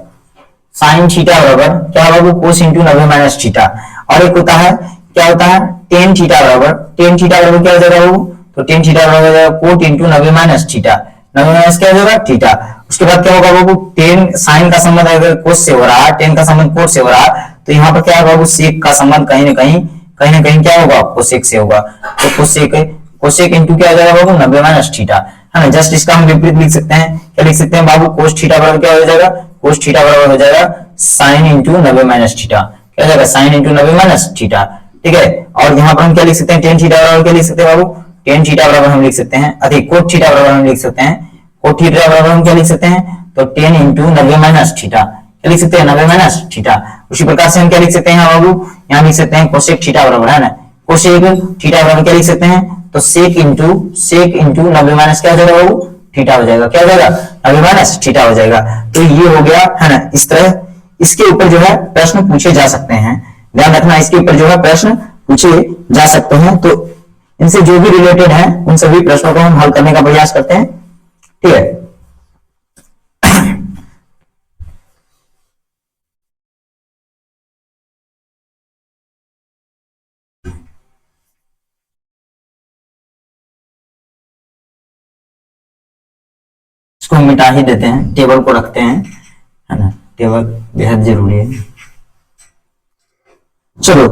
साइन थीटा बराबर क्या बाबू, कोस इंटू 90 माइनस थीटा। और एक होता है, क्या होता है, टेन थीटा बराबर, टेन थीटा बराबर क्या हो जाएगा बाबू, तो टेन थीटा बराबर हो जाएगा cot into 90 minus theta, 90 minus क्या हो जाएगा थीटा। उसके बाद क्या होगा बाबू, टेन साइन का संबंध अगर कोस से हो रहा है, टेन का संबंध कोट से हो रहा है, तो यहाँ पर क्या है बाबू, सेक का संबंध कहीं ना कहीं क्या होगा, कोसेक से होगा। तो कोसेक इंटू क्या हो जाएगा बाबू, 90 माइनस थीटा, है ना। जस्ट इसका हम विपरीत लिख सकते हैं, क्या लिख सकते हैं बाबू, कोस थीटा बराबर क्या हो जाएगा, कोस थीटा बराबर हो जाएगा साइन इंटू 90 माइनस थीटा, क्या हो जाएगा, साइन इंटू 90 माइनस थीटा। ठीक है, और यहाँ पर हम क्या लिख सकते हैं, टेन थीटा बराबर क्या लिख सकते हैं बाबू, टेन थीटा बराबर हम लिख सकते हैं, अधिक कोट थीटा बराबर हम लिख सकते हैं, कोट थीटा बराबर हम क्या लिख सकते हैं, तो टेन इंटू 90 माइनस थीटा, क्या लिख सकते हैं, 90 माइनस थीटा। उसी प्रकार से हम क्या लिख सकते हैं यहाँ बाबू, यहाँ लिख सकते हैं कोसेक थीटा बराबर है ना, कोसेक थीटा बराबर क्या लिख सकते हैं, तो सेक इंटू 90 माइनस क्या हो जाएगा बाबू, थीटा हो जाएगा, क्या हो जाएगा, 90 माइनस थीटा हो जाएगा। तो ये हो गया है ना, इस तरह इसके ऊपर जो है प्रश्न पूछे जा सकते हैं, ध्यान रखना, इसके ऊपर जो है प्रश्न पूछे जा सकते हैं। तो इनसे जो भी रिलेटेड है उन सभी प्रश्नों को हम हल करने का प्रयास करते हैं। ठीक है, इसको मिटा ही देते हैं, टेबल को रखते हैं, है ना, टेबल बेहद जरूरी है। चलो,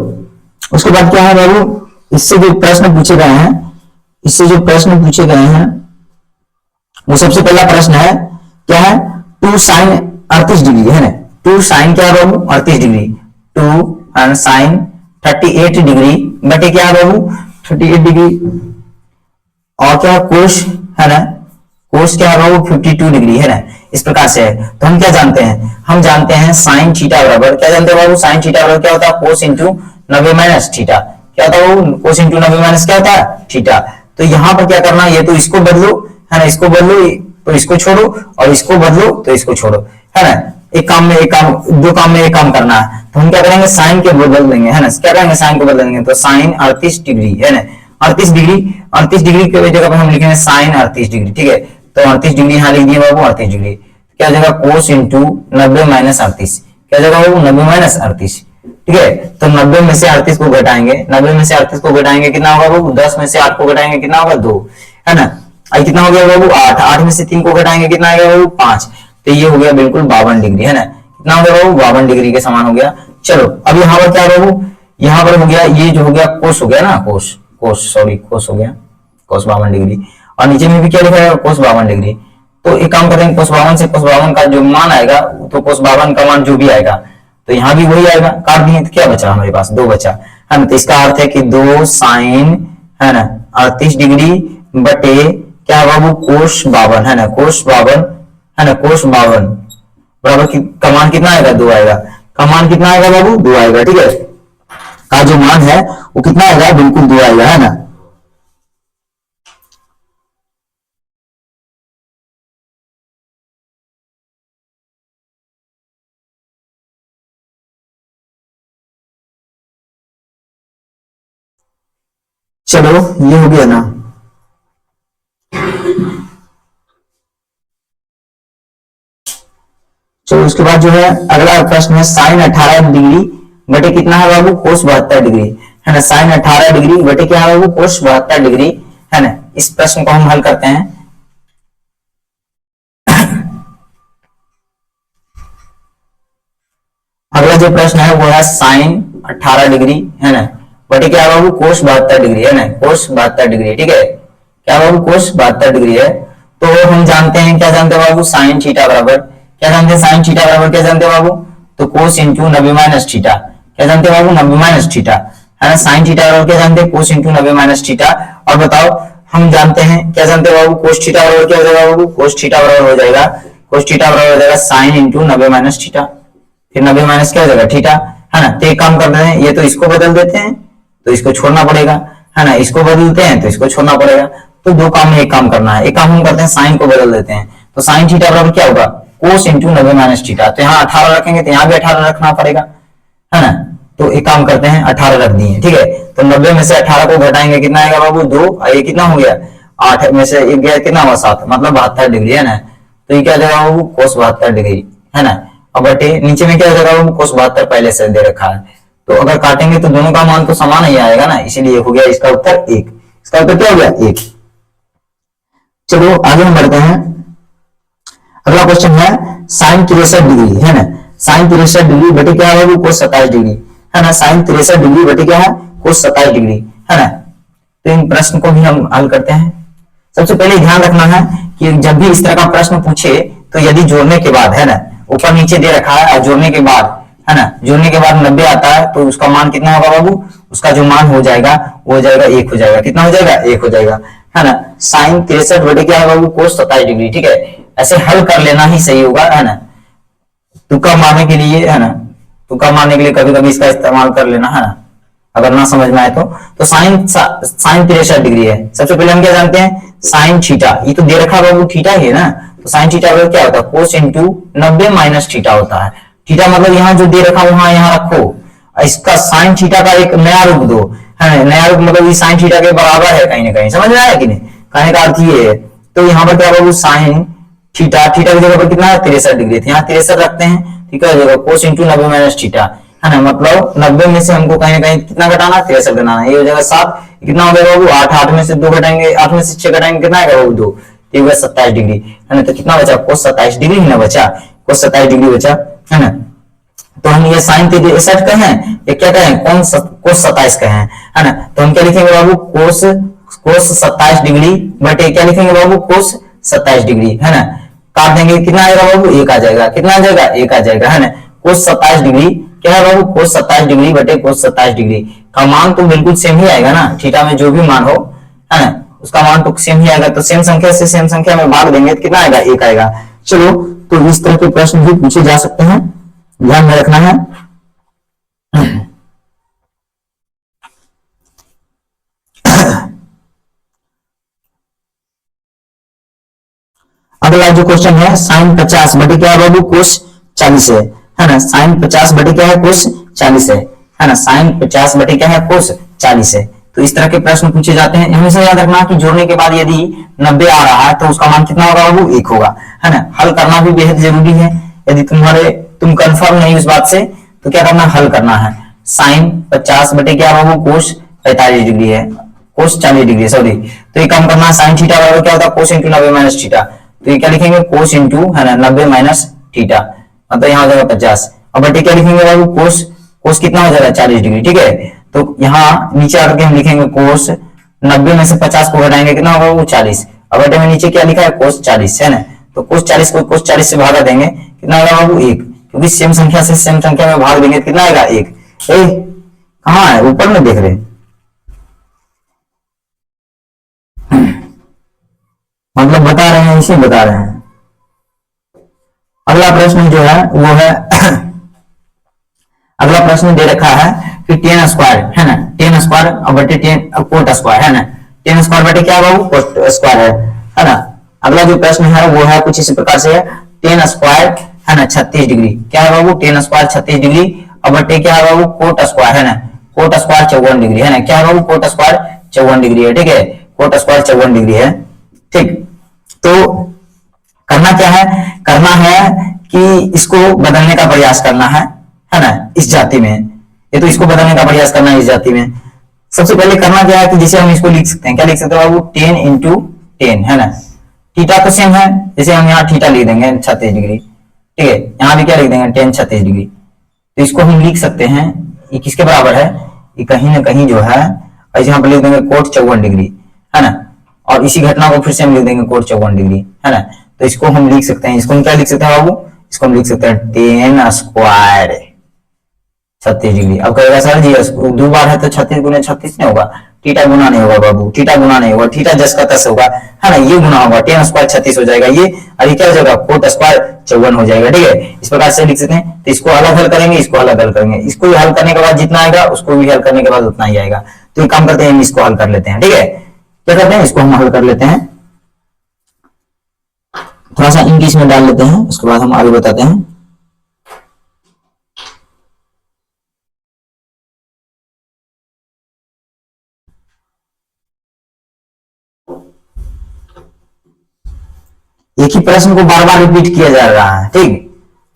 उसके बाद क्या है बाबू, इससे जो प्रश्न पूछे गए हैं, इससे जो प्रश्न पूछे गए हैं, वो सबसे पहला प्रश्न है, क्या है, 2 साइन 38 डिग्री है ना, 2 साइन क्या है बाबू, 38 डिग्री, 2 साइन 38 डिग्री बटे क्या है बाबू, 38 डिग्री, और क्या कोस है ना, कोस क्या है बाबू, 52 डिग्री है ना, इस प्रकार से है। तो हम क्या जानते हैं, हम जानते हैं साइन थीटा बराबर, क्या जानते हैं बाबू, साइन थीटा बराबर क्या होता है, कोस इंटू 90 माइनस थीटा, क्या होता है बाबू, कोस इंटू 90 माइनस क्या होता है, थीटा। तो यहाँ पर क्या करना है, ये तो इसको बदलो है ना, इसको बदलो तो इसको छोड़ो, और इसको बदलो तो इसको छोड़ो, है ना, एक काम में एक काम, दो काम में एक काम करना है। तो हम क्या करेंगे, साइन के बदल देंगे, है ना, क्या करेंगे, साइन को बदल देंगे, तो साइन 38 डिग्री है ना, 38 डिग्री के जगह पर हम लिखेंगे साइन 38 डिग्री। ठीक है, तो 38 डिग्री यहाँ लिख दिए बाबू, 38 डिग्री क्या हो जाएगा, कोस इंटू 90 माइनस 38, क्या हो जाएगा बाबू, 90 माइनस 38। ठीक है, तो 90 में से 38 को घटाएंगे, 90 में से 38 को घटाएंगे कितना होगा बाबू, 10 में से 8 को घटाएंगे कितना होगा, 2, है ना, आई कितना हो गया बाबू, 8, 8 में से 3 को घटाएंगे कितना आएगा बाबू, 5। तो ये हो गया बिल्कुल 52 डिग्री, है ना, कितना हो गया बाबू, 52 डिग्री के समान हो गया। चलो, अब यहाँ पर क्या बाबू, यहाँ पर हो गया, ये जो हो गया कोस हो गया ना, कोस हो गया, कोस 52 डिग्री, और नीचे में भी क्या लिखा है, कोस 52 डिग्री। तो एक काम करेंगे, कोस 52 से कोस 52 का जो मान आएगा, तो कोस 52 का मान जो भी आएगा, तो यहाँ भी वही आएगा, काट दिए तो क्या बचा हमारे पास, 2 बचा, है ना। तो इसका अर्थ है कि 2 साइन है ना 38 डिग्री बटे क्या बाबू, कोस 52 है ना, कोस 52 है ना, कोस 52 बराबर का मान कितना आएगा, 2 आएगा, का मान कितना आएगा बाबू, 2 आएगा। ठीक है, का जो मान है वो कितना आएगा, बिल्कुल 2 आएगा, है ना। चलो, ये हो गया ना। चलो, उसके बाद जो है अगला प्रश्न है, साइन 18 डिग्री बटे कितना है बाबू, कोस 72 डिग्री, है ना, साइन 18 डिग्री बटे क्या है बाबू, कोस 72 डिग्री, है ना। इस प्रश्न को हम हल करते हैं। अगला जो प्रश्न है वो है साइन 18 डिग्री है ना बटे क्या बाबू, कोस 72 डिग्री, है ना, कोस 72 डिग्री। ठीक है, क्या बाबू, कोस 72 डिग्री है। तो हम जानते हैं, क्या जानते हैं बाबू, साइन थीटा बराबर, क्या जानते हैं, साइन थीटा बराबर क्या जानते हैं बाबू, तो कोस इंटू 90 माइनस थीटा, क्या जानते हैं बाबू, 90 माइनस थीटा, है ना। साइन थीटा बराबर क्या जानते हैं, कोस इंटू 90 माइनस थीटा। और बताओ, हम जानते हैं, क्या जानते हैं बाबू, कोस थीटा बराबर क्या हो जाएगा बाबू, कोस थीटा बराबर हो जाएगा, कोस थीटा बराबर हो जाएगा साइन इंटू 90 माइनस थीटा, फिर 90 माइनस क्या हो जाएगा, थीटा, है ना। तो एक काम करते हैं, ये तो इसको बदल देते हैं, तो इसको छोड़ना पड़ेगा, है ना, इसको बदलते हैं तो इसको छोड़ना पड़ेगा। तो दो काम में एक काम करना है। एक काम हम करते हैं, साइन को बदल देते हैं। तो साइन थीटा बराबर क्या होगा, कोस इंटू 90 माइनस थीटा। तो यहाँ 18 रखेंगे तो यहाँ भी 18 रखना पड़ेगा, है ना। तो एक काम करते हैं, 18 रख दिए, ठीक है। तो 90 में से 18 को घटाएंगे, कितना आएगा बाबू, 2। ये कितना हो गया, 8 में से 1 गया, कितना हुआ, 7, मतलब 72 डिग्री, है ना। तो ये क्या जाएगा बाबू, कोस 72 डिग्री, है ना। और बटे नीचे में क्या हो जाएगा बाबू, कोस 72 पहले से दे रखा है। तो अगर काटेंगे तो दोनों का मान तो समान ही आएगा ना, इसीलिए हो गया इसका उत्तर 1। इसका उत्तर क्या हो गया, 1। चलो आगे हम बढ़ते हैं। अगला क्वेश्चन है साइन 63 डिग्री, है ना। साइन 63 डिग्री बटे क्या है बाबू, कोस 27 डिग्री, है ना। साइन 63 डिग्री बटे क्या है, कोस 27 डिग्री, है ना। तो इन प्रश्न को भी हम हल करते हैं। सबसे पहले ध्यान रखना है कि जब भी इस तरह का प्रश्न पूछे तो यदि जोड़ने के बाद, है ना, ऊपर नीचे दे रखा है और जोड़ने के बाद, है ना, जोड़ने के बाद 90 आता है तो उसका मान कितना होगा बाबू, उसका जो मान हो जाएगा वो हो जाएगा 1 हो जाएगा। कितना हो जाएगा, 1 हो जाएगा, है ना। साइन 63 बटे क्या है बाबू, कोस 27 डिग्री, ठीक है। ऐसे हल कर लेना ही सही होगा, है ना। तुक्का मारने के लिए, है ना, तुक्का मारने के लिए कभी कभी इसका इस्तेमाल कर लेना, है ना, अगर ना समझ में आए तो साइन 63 डिग्री है। सबसे पहले हम क्या जानते हैं, साइन थीटा, ये तो दे रखा बाबू थीटा ही है ना। तो साइन थीटा क्या होता है, कोस इंटू 90 माइनस थीटा होता है। थीटा मतलब यहाँ जो दे रखा वहां यहाँ रखो, इसका साइन थीटा का एक नया रूप दो, है ना। नया रूप मतलब ये साइन थीटा के बराबर है कहीं ना कहीं, समझ में आया कि नहीं, कहने का अर्थ ये है। तो यहाँ पर क्या बाबू, साइन थीटा, थीटा की जगह पर कितना है, 63 डिग्री, यहाँ 63 रखते हैं, ठीक है। कोस इंटू 90 माइनस थीटा, है ना, मतलब 90 में से हमको कहीं ना कहीं कितना घटाना, 63 घटाना, ये हो जाएगा 7। कितना हो गया बाबू, 8, 8 में से 2 घटाएंगे, 8 में से 6 घटाएंगे, कितना आएगा बाबू, 2, तो ये 27 डिग्री, है ना। तो कितना बचा, कोस 27 डिग्री ही ना बचा, कोस 27 डिग्री बचा, है ना। तो हम ये साइन 63 कहें, ये क्या कहें, कोस 27 कहें, है ना। तो हम क्या लिखेंगे बाबू, कोस 27 डिग्री बटे क्या लिखेंगे बाबू, कोस 27 डिग्री, है ना। काट देंगे, कितना आएगा बाबू, 1 आ जाएगा, कितना आ जाएगा, 1 आ जाएगा, है ना। कोस 27 डिग्री क्या है बाबू, कोस 27 डिग्री बटे कोस 27 डिग्री का मान तो बिल्कुल सेम ही आएगा ना, थीटा में जो भी मान हो, है ना, उसका मान तो सेम ही आएगा। तो सेम संख्या से सेम संख्या में भाग देंगे तो कितना आएगा, 1 आएगा। चलो, तो इस तरह के प्रश्न भी पूछे जा सकते हैं, ध्यान में रखना है। अगला जो क्वेश्चन है, साइन 50 बटे क्या है बाबू, कोस 40 है ना। साइन 50 बटे क्या है, कोस 40 है ना। साइन 50 बटे क्या है, कोस 40 है। तो इस तरह के प्रश्न पूछे जाते हैं। हमेशा याद रखना कि जोड़ने के बाद यदि 90 आ रहा है तो उसका मान कितना होगा बाबू, 1 होगा, है ना। हल करना भी बेहद जरूरी है। यदि तुम कंफर्म नहीं उस बात से तो क्या करना, हल करना है। साइन 50 बटे क्या बाबू, कोस 45 डिग्री है, कोस 40 डिग्री, सॉरी। तो ये काम करना है, साइन थीटा बराबर क्या होता है, कोस इंटू 90 माइनस थीटा। तो ये क्या लिखेंगे, कोस इंटू, है ना, 90 माइनस थीटा, मतलब यहाँ हो जाएगा 50। और बटे क्या लिखेंगे बाबू, कोस, कोस कितना हो जाएगा, 40 डिग्री, ठीक है। तो यहाँ नीचे आकर के हम लिखेंगे कोस 90 में से 50 को घटाएंगे, कितना होगा वो 40। अब बटे में नीचे क्या लिखा है, कोस 40, है ना। तो कोस 40 को कोस 40 से भागा देंगे, कितना आएगा बाबू, 1, क्योंकि सेम संख्या से सेम संख्या में भाग देंगे, कितना आएगा, 1। कहाँ है, ऊपर में देख रहे, मतलब बता रहे हैं, इसे बता रहे हैं। अगला प्रश्न जो है वो है अगला प्रश्न दे रखा है कि 10 स्क्वायर, है ना, 10 स्क्वायर और बटे 10 कोट स्क्वायर, है ना। 10 स्क्वायर बटे क्या बाबू, कोट स्क्वायर है ना। अगला जो प्रश्न है वो है कुछ इसी प्रकार से है, 10 स्क्वायर, है ना, 36 डिग्री, क्या है बाबू, 10 स्क्वायर 36 डिग्री और बटे क्या है बाबू, कोट स्क्वायर, है ना, कोट स्क्वायर 54 डिग्री, है ना। क्या है बाबू, कोट स्क्वायर 54 डिग्री है, ठीक है, कोट स्क्वायर 54 डिग्री है, ठीक। तो करना क्या है, करना है कि इसको बदलने का प्रयास करना है ना, इस जाति में। ये तो इसको बदलने का प्रयास करना है इस जाति में। सबसे पहले करना क्या है कि जैसे हम इसको लिख सकते हैं, क्या लिख सकते हैं बाबू, 10 इंटू 10, है ना। थीटा तो सेम है, जैसे हम यहाँ थीटा लिख देंगे 36 डिग्री, ठीक है। यहाँ भी क्या लिख देंगे, 10 36 डिग्री। तो इसको हम लिख सकते हैं, ये किसके बराबर है, ये कहीं ना कहीं जो है ऐसे यहाँ पर लिख देंगे कोट 54 डिग्री, है ना। और इसी घटना को फिर से हम लिख देंगे कोट 54 डिग्री, है ना। तो इसको हम लिख सकते हैं, इसको हम क्या लिख सकते हैं बाबू, इसको हम लिख सकते हैं 10 स्क्वायर 36 डिग्री। अब कहेगा सर जी 2 बार है तो 36 गुना 36 नहीं होगा, थीटा गुना नहीं होगा बाबू, थीटा गुना नहीं होगा, थीटा जस का तस होगा, है ना। ये गुना होगा, 10 स्क्वायर 36 हो जाएगा ये, और ये क्या हो जाएगा, कोट स्क्वायर 54 हो जाएगा, ठीक है। इस प्रकार से लिख सकते हैं। तो इसको अलग हल करेंगे, इसको अलग हल करेंगे, इसको हल करने के बाद जितना आएगा उसको भी हल करने के बाद उतना ही आएगा। तो ये काम करते हैं, इसको हल कर लेते हैं, ठीक है। क्या करते हैं, इसको हम हल कर लेते हैं, थोड़ा सा इंग्लिश में डाल लेते हैं, उसके बाद हम आगे बताते हैं। एक ही प्रश्न को बार बार रिपीट किया जा रहा है, ठीक,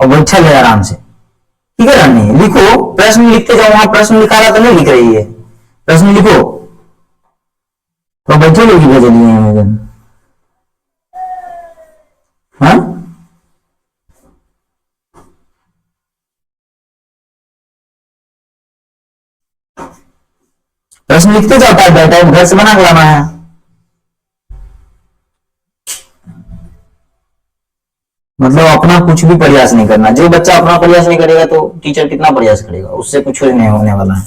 और बैठा ले आराम से, ठीक है रानी, लिखो, प्रश्न लिखते जाओ, वहां प्रश्न लिखा रहा तो नहीं लिख रही है, प्रश्न लिखो, तो बैठे लोग भेज दिए, हाँ, प्रश्न लिखते जाओ, टाइप बाय टाइप घर से बना के लाना है। मतलब अपना कुछ भी प्रयास नहीं करना, जो बच्चा अपना प्रयास नहीं करेगा तो टीचर कितना प्रयास करेगा, उससे कुछ नहीं होने वाला है।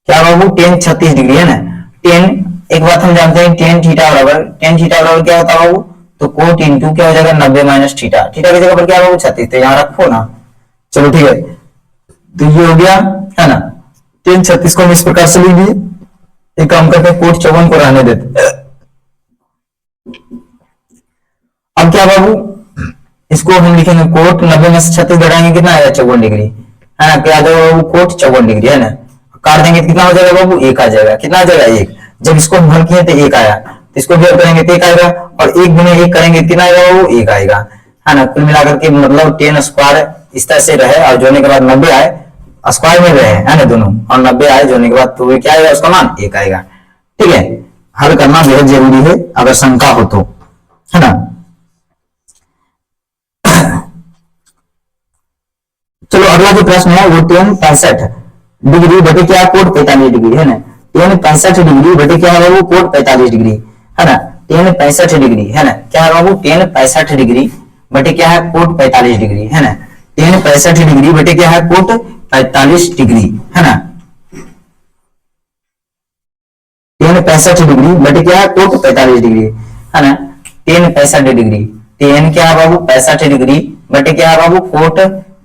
क्या बाबू, टेन 36 डिग्री है ना, टेन, एक बात हम जानते हैं, टेन थीटा बराबर, टेन थीटा बराबर क्या होता है बाबू, तो कोट इंटू क्या हो जाएगा 90 माइनस थीटा, थीटा की जगह पर क्या बाबू 36, तो यहाँ रखो ना, चलो ठीक है, तो ये हो गया है ना, टेन 36 को हम इस प्रकार से लिख दिए, एक काम करके कोट 54 को रहने देते। अब क्या बाबू, इसको हम लिखेंगे कोट 90 में से 36 घटाएंगे कितना आएगा 54 डिग्री, है ना, क्या आ जाएगा बाबू कोट 54 डिग्री, है ना, काट देंगे तो कितना हो जाएगा बाबू, एक आ जाएगा, कितना आ जाएगा एक, जब इसको हम हल किए तो एक आया, तो इसको भी हल करेंगे तो एक आएगा, और एक गुने एक करेंगे कितना आएगा बाबू, एक आएगा, है ना, कुल मिलाकर के मतलब 10 स्क्वायर इस तरह से रहे और जोड़ने के बाद 90 आए, स्क्वायर में रहे, है ना दोनों, और 90 आए जोड़ने के बाद तो क्या आएगा, उसका मान एक आएगा, ठीक है, हल करना बेहद जरूरी है अगर शंका हो तो, है ना। चलो अगला जो प्रश्न है वो 10 65 डिग्री बटे क्या, कोट 45 डिग्री, है ना, 10 65 डिग्री बटे क्या है वो, कोट 45 डिग्री, है ना, 10 65 डिग्री, है ना, क्या है बाबू 10 65 डिग्री बटे क्या है, कोट 45 डिग्री, है ना, 10 65 डिग्री बटे क्या है, कोट 45 डिग्री, है ना, 10 65 डिग्री बटे क्या है, कोट 45 डिग्री, है ना, 10 65 डिग्री, 10 क्या है बाबू 65 डिग्री बटे क्या है बाबू, कोट,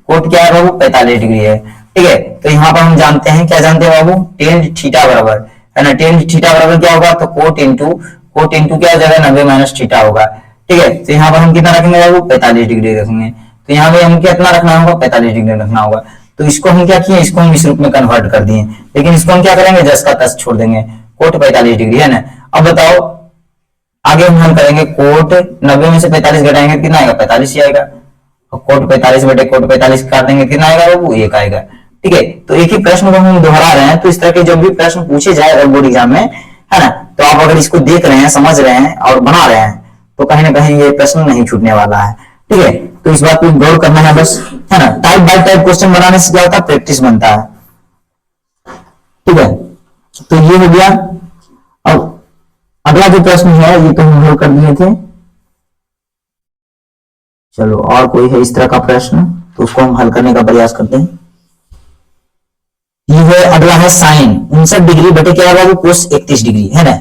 कोट क्या है बाबू 45 डिग्री है, ठीक है, तो यहाँ पर हम जानते हैं, क्या जानते हैं बाबू, टेन थीटा बराबर, है ना, टेन थीटा बराबर क्या होगा, तो कोट इंटू क्या हो जाएगा 90 माइनस थीटा होगा, ठीक है, तो यहाँ पर हम कितना रखेंगे बाबू 45 डिग्री रखेंगे, तो यहाँ पे हम कितना रखना होगा 45 डिग्री रखना होगा, तो इसको हम क्या किए, इसको हम इस रूप में कन्वर्ट कर दिए, लेकिन इसको हम क्या करेंगे 10 का 10 छोड़ देंगे, कोट 45 डिग्री, है ना। अब बताओ आगे हम करेंगे, कोट 90 में से 45 घटाएंगे कितना आएगा, 45 ही आएगा, कोट 45 बटे कोट 45 काट देंगे कितना आएगा बाबू, एक आएगा, ठीक है, तो एक ही प्रश्न को हम दोहरा रहे हैं, तो इस तरह के जब भी प्रश्न पूछे जाए बोर्ड एग्जाम में, है ना, तो आप अगर इसको देख रहे हैं, समझ रहे हैं और बना रहे हैं, तो कहीं ना कहीं ये प्रश्न नहीं छूटने वाला है, ठीक है, तो इस बात को गौर करना है बस, है ना, टाइप बाय टाइप क्वेश्चन बनाने से क्या होता है, प्रैक्टिस बनता है, ठीक है, तो ये हो गया। अब अगला जो प्रश्न है ये तो हम हल कर दिए थे, चलो और कोई है इस तरह का प्रश्न तो उसको हम हल करने का प्रयास करते हैं। ये है अगला है साइन 59 डिग्री बटे क्या है बाबू, कोस 31 डिग्री, है ना,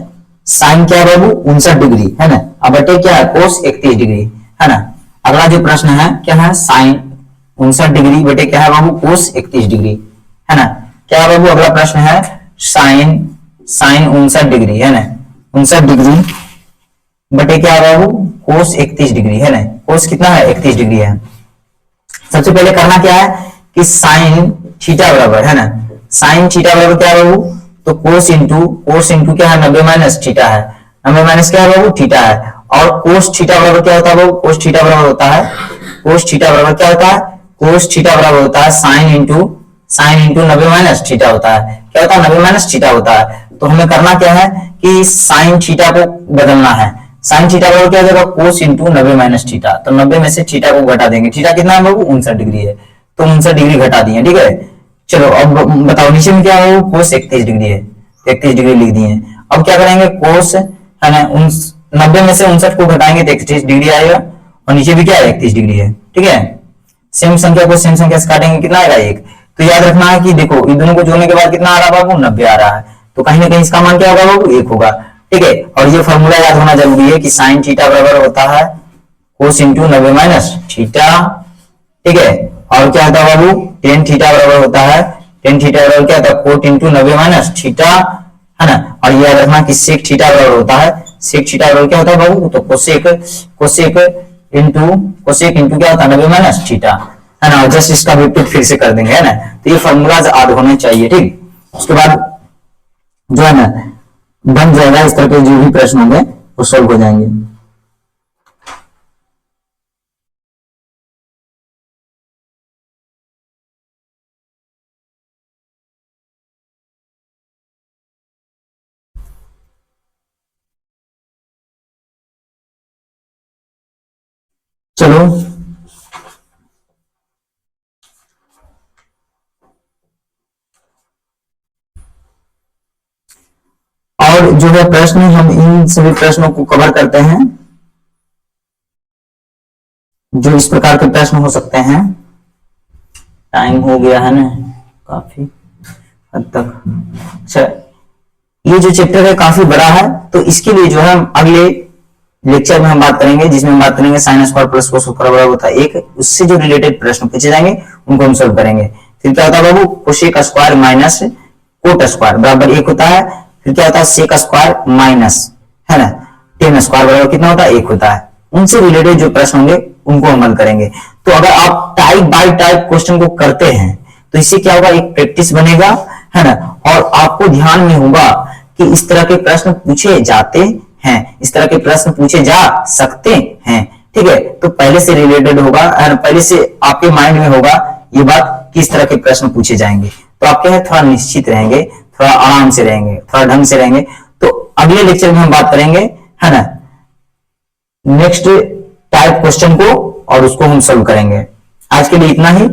साइन क्या है बाबू 59 डिग्री, है ना, अब बटे क्या है कोस 31 डिग्री, है ना। अगला जो प्रश्न है क्या है, साइन 59 डिग्री बटे क्या है बाबू, कोस 31 डिग्री, है ना, क्या है बाबू, अगला प्रश्न है साइन 59 डिग्री, है ना, 59 डिग्री बटे क्या है बाबू, कोस 31 डिग्री, है ना, कोस कितना है 31 डिग्री है। सबसे पहले करना क्या है कि साइन थीटा बराबर, है ना, साइन थीटा बराबर क्या है बाबू, तो कोस इंटू क्या है 90 माइनस थीटा है, 90 माइनस क्या है बाबू थीटा है, और कोस थीटा बराबर क्या होता है बाबू, कोस थीटा बराबर होता है, कोस थीटा बराबर क्या होता है, कोस थीटा बराबर होता है साइन इंटू 90 माइनस थीटा होता है, क्या होता है 90 माइनस थीटा होता है। तो हमें करना क्या है कि साइन थीटा को बदलना है, साइन थीटा बराबर क्या हो जाएगा, कोस इंटू 90 माइनस थीटा, तो 90 में से थीटा को घटा देंगे, थीटा कितना है बाबू 59 डिग्री है, तो 59 डिग्री घटा दिए, ठीक है। चलो अब बताओ नीचे में क्या है, कोस 31 डिग्री है, 31 डिग्री लिख दिए। अब क्या करेंगे, कोस है ना 90 में से 59 को घटाएंगे तो 31 डिग्री आएगा, और नीचे भी क्या है 31 डिग्री है, ठीक है। सेम संख्या को सेम संख्या से काटेंगे कितना आएगा, एक। तो याद रखना है कि देखो इन दोनों को जोड़ने के बाद कितना आ रहा है बाबू, 90 आ रहा है, तो कहीं ना कहीं इसका मान क्या होगा बाबू, एक होगा, ठीक है। और ये फॉर्मूला याद होना जरूरी है कि साइन थीटा बराबर होता है कोस इंटू 90 माइनस थीटा, ठीक है। और क्या होता है बाबू, टेन थीटा बराबर होता है, टेन थीटा बराबर क्या होता है, कोट इंटू 90 माइनस थीटा, है ना। और ये याद रखना कि सेक थीटा बराबर होता है, सेक थीटा बराबर क्या होता है बाबू, तो कोसेक कोसेक इंटू क्या होता है 90 माइनस थीटा, है ना। जस्ट इसका विपरीत फिर से कर देंगे, है ना। तो ये फॉर्मूलाज याद होने चाहिए, ठीक। उसके बाद जो है ना बन जाएगा, इस तरह के जो भी प्रश्न होंगे वो सॉल्व हो जाएंगे। चलो और जो है प्रश्न, हम इन सभी प्रश्नों को कवर करते हैं। जो इस प्रकार के प्रश्न हो सकते हैं, टाइम हो गया है ना काफी हद तक। अच्छा, ये जो चैप्टर है काफी बड़ा है, तो इसके लिए जो है हम अगले लेक्चर में हम बात करेंगे, जिसमें हम बात करेंगे sine square plus cos square बराबर होता है 1, उससे जो रिलेटेड प्रश्न पूछे जाएंगे उनको हम सॉल्व करेंगे। फिर क्या होता है बाबू, cosec square minus cot square बराबर 1 होता है। फिर क्या होता है, सेक स्क्वायर माइनस, है ना, टेन स्क्वायर बराबर कितना होता है, 1 होता है। उनसे रिलेटेड जो प्रश्न होंगे उनको हम हल करेंगे। तो अगर आप टाइप बाय टाइप क्वेश्चन को करते हैं तो इससे क्या होगा, एक प्रैक्टिस बनेगा, है ना, और आपको ध्यान में होगा कि इस तरह के प्रश्न पूछे जाते हैं, इस तरह के प्रश्न पूछे जा सकते हैं, ठीक है। तो पहले से रिलेटेड होगा, पहले से आपके माइंड में होगा ये बात, किस तरह के प्रश्न पूछे जाएंगे, तो आप क्या है थोड़ा निश्चित रहेंगे, थोड़ा आराम से रहेंगे, थोड़ा ढंग से रहेंगे। तो अगले लेक्चर में हम बात करेंगे, है ना, नेक्स्ट टाइप क्वेश्चन को, और उसको हम सॉल्व करेंगे। आज के लिए इतना ही।